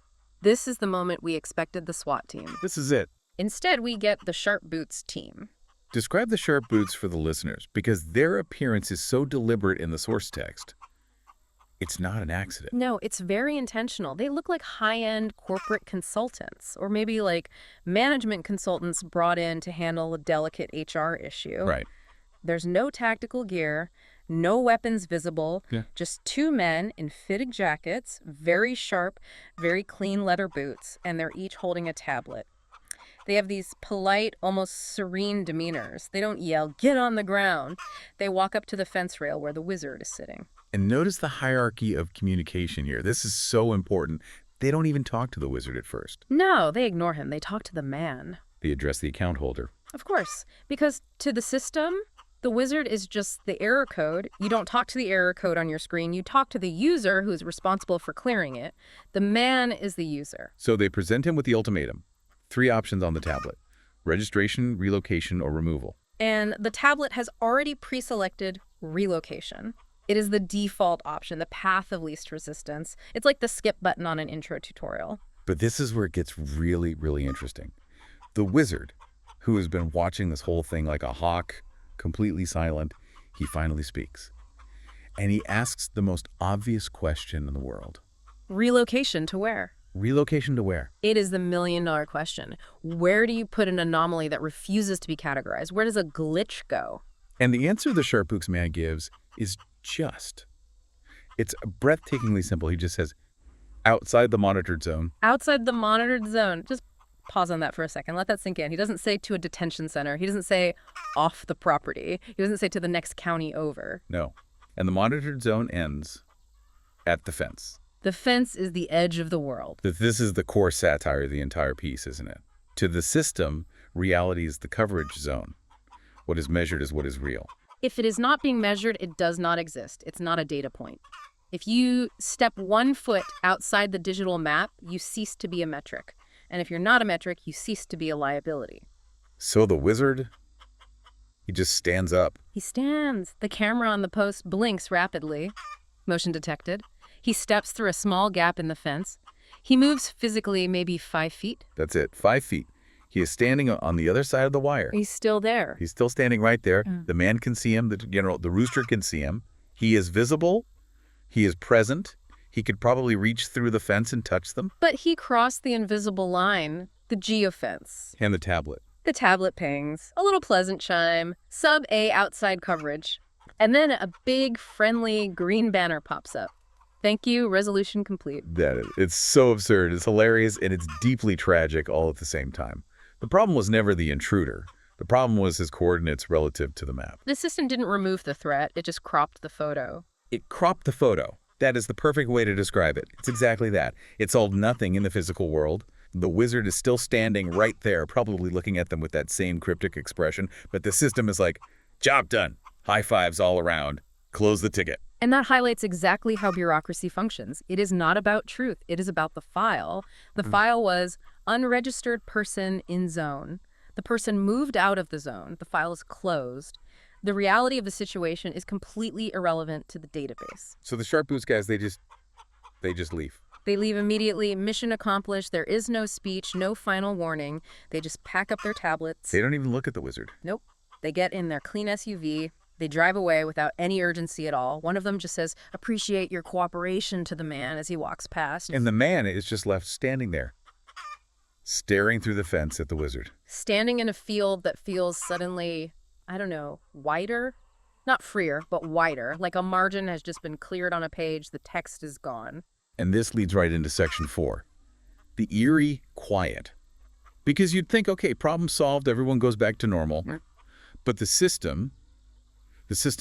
This is the moment we expected the SWAT team. This is it. Instead, we get the Sharp Boots team. Describe the sharp boots for the listeners, because their appearance is so deliberate in the source text. It's not an accident. No, it's very intentional. They look like high-end corporate consultants, or maybe like management consultants brought in to handle a delicate HR issue. Right. There's no tactical gear. No weapons visible, Yeah. just two men in fitted jackets, very sharp, very clean leather boots, and they're each holding a tablet. They have these polite, almost serene demeanors. They don't yell, "Get on the ground." They walk up to the fence rail where the wizard is sitting. And notice the hierarchy of communication here. This is so important. They don't even talk to the wizard at first. No, they ignore him. They talk to the man. They address the account holder. Of course, because to the system, the wizard is just the error code. You don't talk to the error code on your screen. You talk to the user who is responsible for clearing it. The man is the user. So they present him with the ultimatum. 3 options on the tablet: registration, relocation, or removal. And the tablet has already pre-selected relocation. It is the default option, the path of least resistance. It's like the skip button on an intro tutorial. But this is where it gets really, really interesting. The wizard, who has been watching this whole thing like a hawk, completely silent, he finally speaks. And he asks the most obvious question in the world. Relocation to where? Relocation to where? It is the million-dollar question. Where do you put an anomaly that refuses to be categorized? Where does a glitch go? And the answer the Sharpbooks man gives is just. It's breathtakingly simple. He just says, outside the monitored zone. Outside the monitored zone. Just pause on that for a second. Let that sink in. He doesn't say to a detention center. He doesn't say off the property. He doesn't say to the next county over. No. And the monitored zone ends at the fence. The fence is the edge of the world. This is the core satire of the entire piece, isn't it? To the system, reality is the coverage zone. What is measured is what is real. If it is not being measured, it does not exist. It's not a data point. If you step 1 foot outside the digital map, you cease to be a metric. And if you're not a metric, you cease to be a liability. So the wizard, he just stands up. He stands. The camera on the post blinks rapidly. Motion detected. He steps through a small gap in the fence. He moves physically maybe 5 feet. That's it, 5 feet. He is standing on the other side of the wire. He's still there. He's still standing right there. The man can see him. The rooster can see him. He is visible. He is present. He could probably reach through the fence and touch them. But he crossed the invisible line, the geofence. And the tablet. The tablet pings, a little pleasant chime, sub-A outside coverage. And then a big, friendly green banner pops up. Thank you, resolution complete. It's so absurd. It's hilarious, and it's deeply tragic all at the same time. The problem was never the intruder. The problem was his coordinates relative to the map. The system didn't remove the threat, it just cropped the photo. It cropped the photo. That is the perfect way to describe it. It's exactly that. It solved nothing in the physical world. The wizard is still standing right there, probably looking at them with that same cryptic expression, but the system is like, job done. High fives all around. Close the ticket. And that highlights exactly how bureaucracy functions. It is not about truth. It is about the file. The file was unregistered person in zone. The person moved out of the zone. The file is closed. The reality of the situation is completely irrelevant to the database. So the Sharp Boots guys, they just leave. They leave immediately. Mission accomplished. There is no speech, no final warning. They just pack up their tablets. They don't even look at the wizard. Nope. They get in their clean SUV. They drive away without any urgency at all. One of them just says, "Appreciate your cooperation," to the man as he walks past. And the man is just left standing there, staring through the fence at the wizard. Standing in a field that feels suddenly, I don't know, wider? Not freer, but wider. Like a margin has just been cleared on a page. The text is gone. And this leads right into section 4. The eerie quiet. Because you'd think, okay, problem solved, everyone goes back to normal. But the system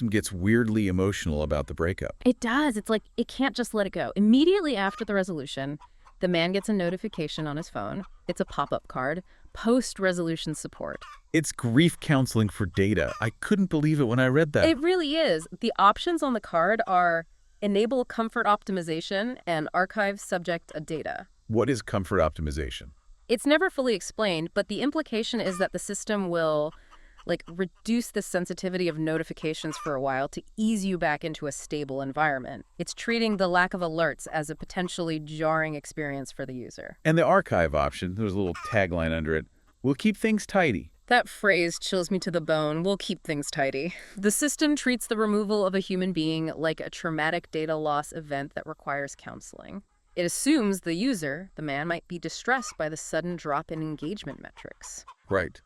gets weirdly emotional about the breakup. It does. It's like it can't just let it go. Immediately after the resolution, the man gets a notification on his phone. It's a pop-up card. Post-resolution support. It's grief counseling for data. I couldn't believe it when I read that. It really is. The options on the card are enable comfort optimization and archive subject data. What is comfort optimization? It's never fully explained, but the implication is that the system will reduce the sensitivity of notifications for a while to ease you back into a stable environment. It's treating the lack of alerts as a potentially jarring experience for the user. And the archive option, there's a little tagline under it, will keep things tidy. That phrase chills me to the bone. We'll keep things tidy. The system treats the removal of a human being like a traumatic data loss event that requires counseling. It assumes the user, the man, might be distressed by the sudden drop in engagement metrics. Right.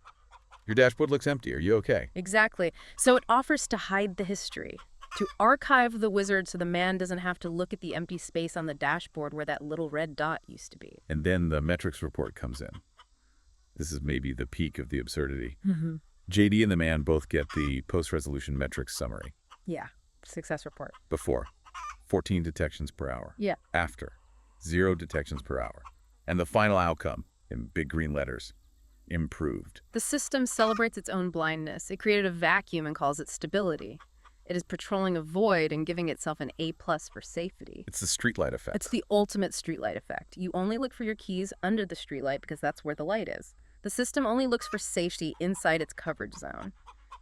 Your dashboard looks empty. Are you okay? Exactly. So it offers to hide the history. To archive the wizard so the man doesn't have to look at the empty space on the dashboard where that little red dot used to be. And then the metrics report comes in. This is maybe the peak of the absurdity. JD and the man both get the post-resolution metrics summary. Yeah, success report. Before, 14 detections per hour. Yeah. After, 0 detections per hour. And the final outcome, in big green letters, improved. The system celebrates its own blindness. It created a vacuum and calls it stability. It is patrolling a void and giving itself an A+ for safety. It's the streetlight effect. It's the ultimate streetlight effect. You only look for your keys under the streetlight because that's where the light is. The system only looks for safety inside its coverage zone.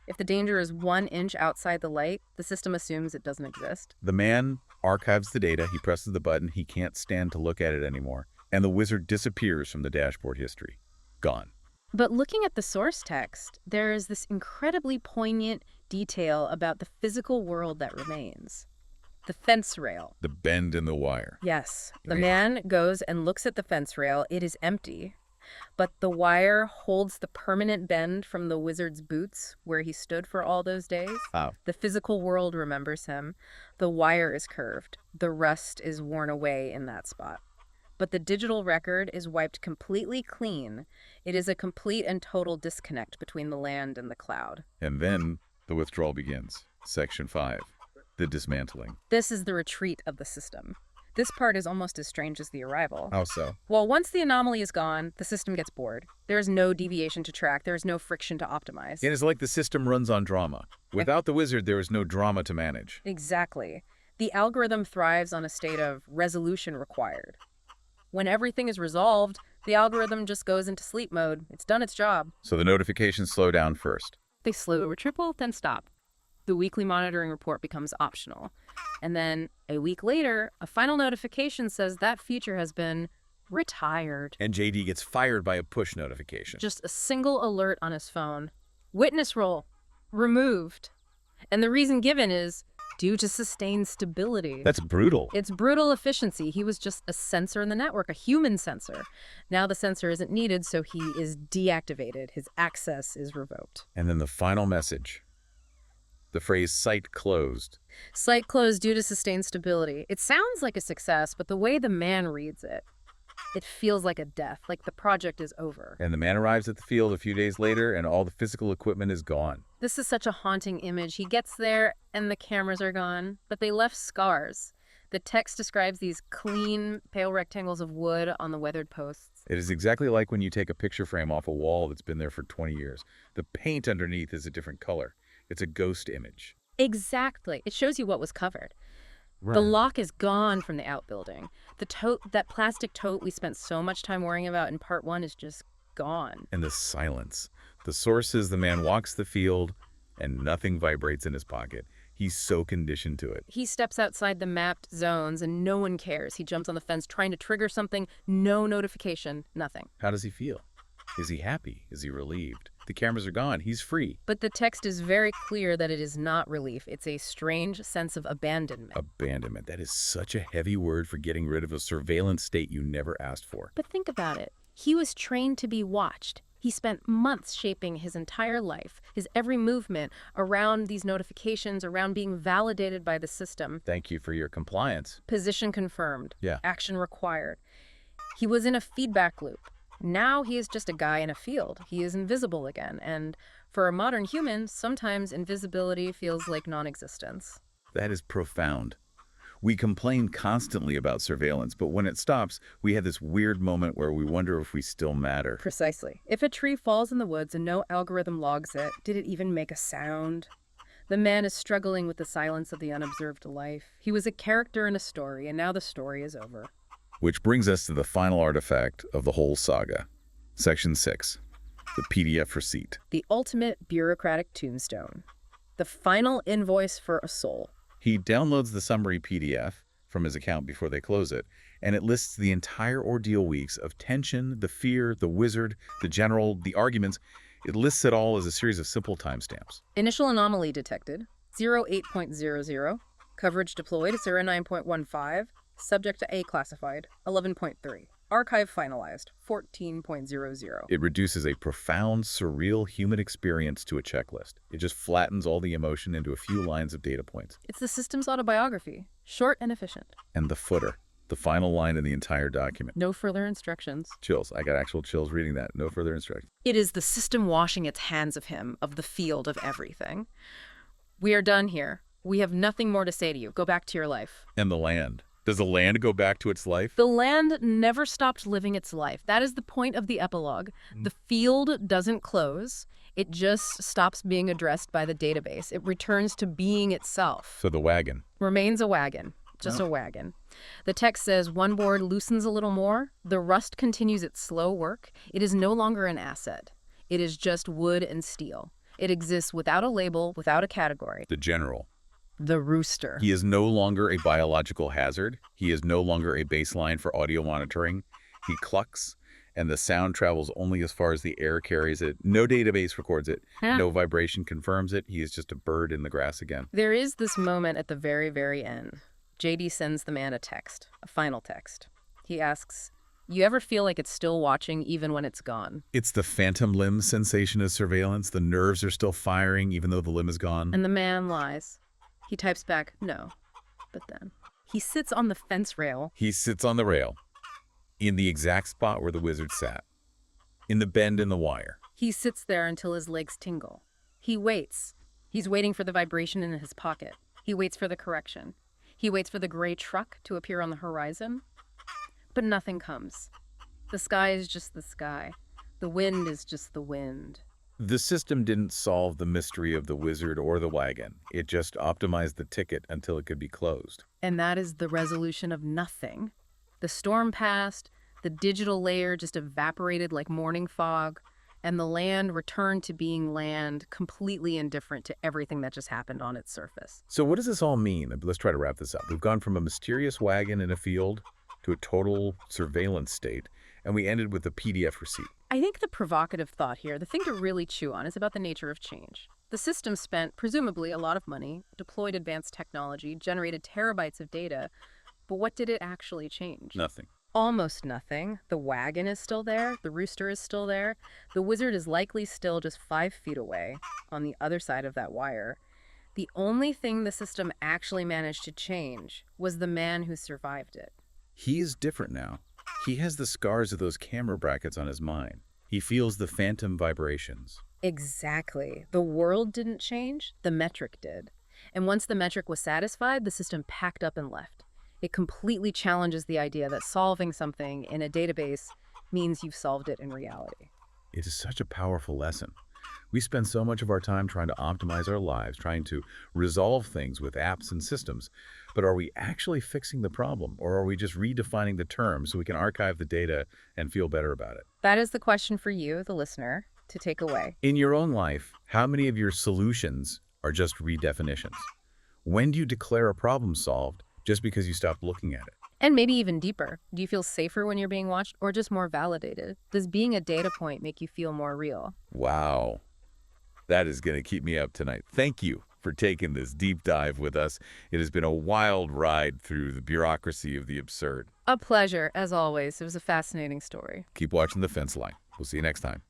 If the danger is 1 inch outside the light, the system assumes it doesn't exist. The man archives the data, he presses the button, he can't stand to look at it anymore, and the wizard disappears from the dashboard history. Gone. But looking at the source text, there is this incredibly poignant detail about the physical world that remains. The fence rail. The bend in the wire. Yes. The Right. man goes and looks at the fence rail. It is empty. But the wire holds the permanent bend from the wizard's boots where he stood for all those days. Oh. The physical world remembers him. The wire is curved. The rust is worn away in that spot. But the digital record is wiped completely clean. It is a complete and total disconnect between the land and the cloud. And then the withdrawal begins. Section 5, the dismantling. This is the retreat of the system. This part is almost as strange as the arrival. How so? Well, once the anomaly is gone, the system gets bored. There is no deviation to track. There is no friction to optimize. It is like the system runs on drama. Without the wizard, there is no drama to manage. Exactly. The algorithm thrives on a state of resolution required. When everything is resolved, the algorithm just goes into sleep mode. It's done its job. So the notifications slow down first. They slow or triple, then stop. The weekly monitoring report becomes optional. And then a week later, a final notification says that feature has been retired. And JD gets fired by a push notification. Just a single alert on his phone. Witness role removed. And the reason given is due to sustained stability. That's brutal. It's brutal efficiency. He was just a sensor in the network, a human sensor. Now the sensor isn't needed, so he is deactivated. His access is revoked. And then the final message. The phrase site closed. Site closed due to sustained stability. It sounds like a success, but the way the man reads it, it feels like a death, like the project is over. And the man arrives at the field a few days later, and all the physical equipment is gone. This is such a haunting image. He gets there, and the cameras are gone, but they left scars. The text describes these clean, pale rectangles of wood on the weathered posts. It is exactly like when you take a picture frame off a wall that's been there for 20 years. The paint underneath is a different color. It's a ghost image. Exactly. It shows you what was covered. The lock is gone from the outbuilding. The tote, that plastic tote we spent so much time worrying about in part 1 is just gone. And the silence. The source is the man walks the field and nothing vibrates in his pocket. He's so conditioned to it. He steps outside the mapped zones and no one cares. He jumps on the fence trying to trigger something, no notification, nothing. How does he feel? Is he happy? Is he relieved? The cameras are gone. He's free. But the text is very clear that it is not relief. It's a strange sense of abandonment. Abandonment. That is such a heavy word for getting rid of a surveillance state you never asked for. But think about it. He was trained to be watched. He spent months shaping his entire life, his every movement around these notifications, around being validated by the system. Thank you for your compliance. Position confirmed. Yeah. Action required. He was in a feedback loop. Now he is just a guy in a field. He is invisible again. And for a modern human, sometimes invisibility feels like non-existence. That is profound. We complain constantly about surveillance, but when it stops, we have this weird moment where we wonder if we still matter. Precisely. If a tree falls in the woods and no algorithm logs it, did it even make a sound? The man is struggling with the silence of the unobserved life. He was a character in a story, and now the story is over. Which brings us to the final artifact of the whole saga. Section 6. The PDF receipt. The ultimate bureaucratic tombstone. The final invoice for a soul. He downloads the summary PDF from his account before they close it, and it lists the entire ordeal weeks of tension, the fear, the wizard, the general, the arguments. It lists it all as a series of simple timestamps. Initial anomaly detected, 08.00. Coverage deployed, 09.15. Subject to A classified, 11.3. Archive finalized, 14.00. It reduces a profound, surreal human experience to a checklist. It just flattens all the emotion into a few lines of data points. It's the system's autobiography, short and efficient. And the footer, the final line in the entire document. No further instructions. Chills. I got actual chills reading that. No further instructions. It is the system washing its hands of him, of the field of everything. We are done here. We have nothing more to say to you. Go back to your life. And the land. Does the land go back to its life? The land never stopped living its life. That is the point of the epilogue. The field doesn't close. It just stops being addressed by the database. It returns to being itself. So the wagon. Remains a wagon. Just a wagon. The text says one board loosens a little more. The rust continues its slow work. It is no longer an asset. It is just wood and steel. It exists without a label, without a category. The general. The rooster. He is no longer a biological hazard. He is no longer a baseline for audio monitoring. He clucks, and the sound travels only as far as the air carries it. No database records it. No vibration confirms it. He is just a bird in the grass again. There is this moment at the very, very end. JD sends the man a text, a final text. He asks, "You ever feel like it's still watching even when it's gone?" It's the phantom limb sensation of surveillance. The nerves are still firing even though the limb is gone. And the man lies. He types back, "No." But then he sits on the fence rail. He sits on the rail, in the exact spot where the wizard sat, in the bend in the wire. He sits there until his legs tingle. He waits. He's waiting for the vibration in his pocket. He waits for the correction. He waits for the gray truck to appear on the horizon. But nothing comes. The sky is just the sky. The wind is just the wind. The system didn't solve the mystery of the wizard or the wagon. It just optimized the ticket until it could be closed. And that is the resolution of nothing. The storm passed, the digital layer just evaporated like morning fog, and the land returned to being land, completely indifferent to everything that just happened on its surface. So what does this all mean? Let's try to wrap this up. We've gone from a mysterious wagon in a field to a total surveillance state, and we ended with a PDF receipt. I think the provocative thought here, the thing to really chew on, is about the nature of change. The system spent, presumably, a lot of money, deployed advanced technology, generated terabytes of data, but what did it actually change? Nothing. Almost nothing. The wagon is still there. The rooster is still there. The wizard is likely still just 5 feet away on the other side of that wire. The only thing the system actually managed to change was the man who survived it. He is different now. He has the scars of those camera brackets on his mind. He feels the phantom vibrations. Exactly. The world didn't change. The metric did. And once the metric was satisfied, the system packed up and left. It completely challenges the idea that solving something in a database means you've solved it in reality. It is such a powerful lesson. We spend so much of our time trying to optimize our lives, trying to resolve things with apps and systems. But are we actually fixing the problem, or are we just redefining the terms so we can archive the data and feel better about it? That is the question for you, the listener, to take away. In your own life, how many of your solutions are just redefinitions? When do you declare a problem solved just because you stopped looking at it? And maybe even deeper. Do you feel safer when you're being watched or just more validated? Does being a data point make you feel more real? Wow. That is going to keep me up tonight. Thank you for taking this deep dive with us. It has been a wild ride through the bureaucracy of the absurd. A pleasure, as always. It was a fascinating story. Keep watching The Fence Line. We'll see you next time.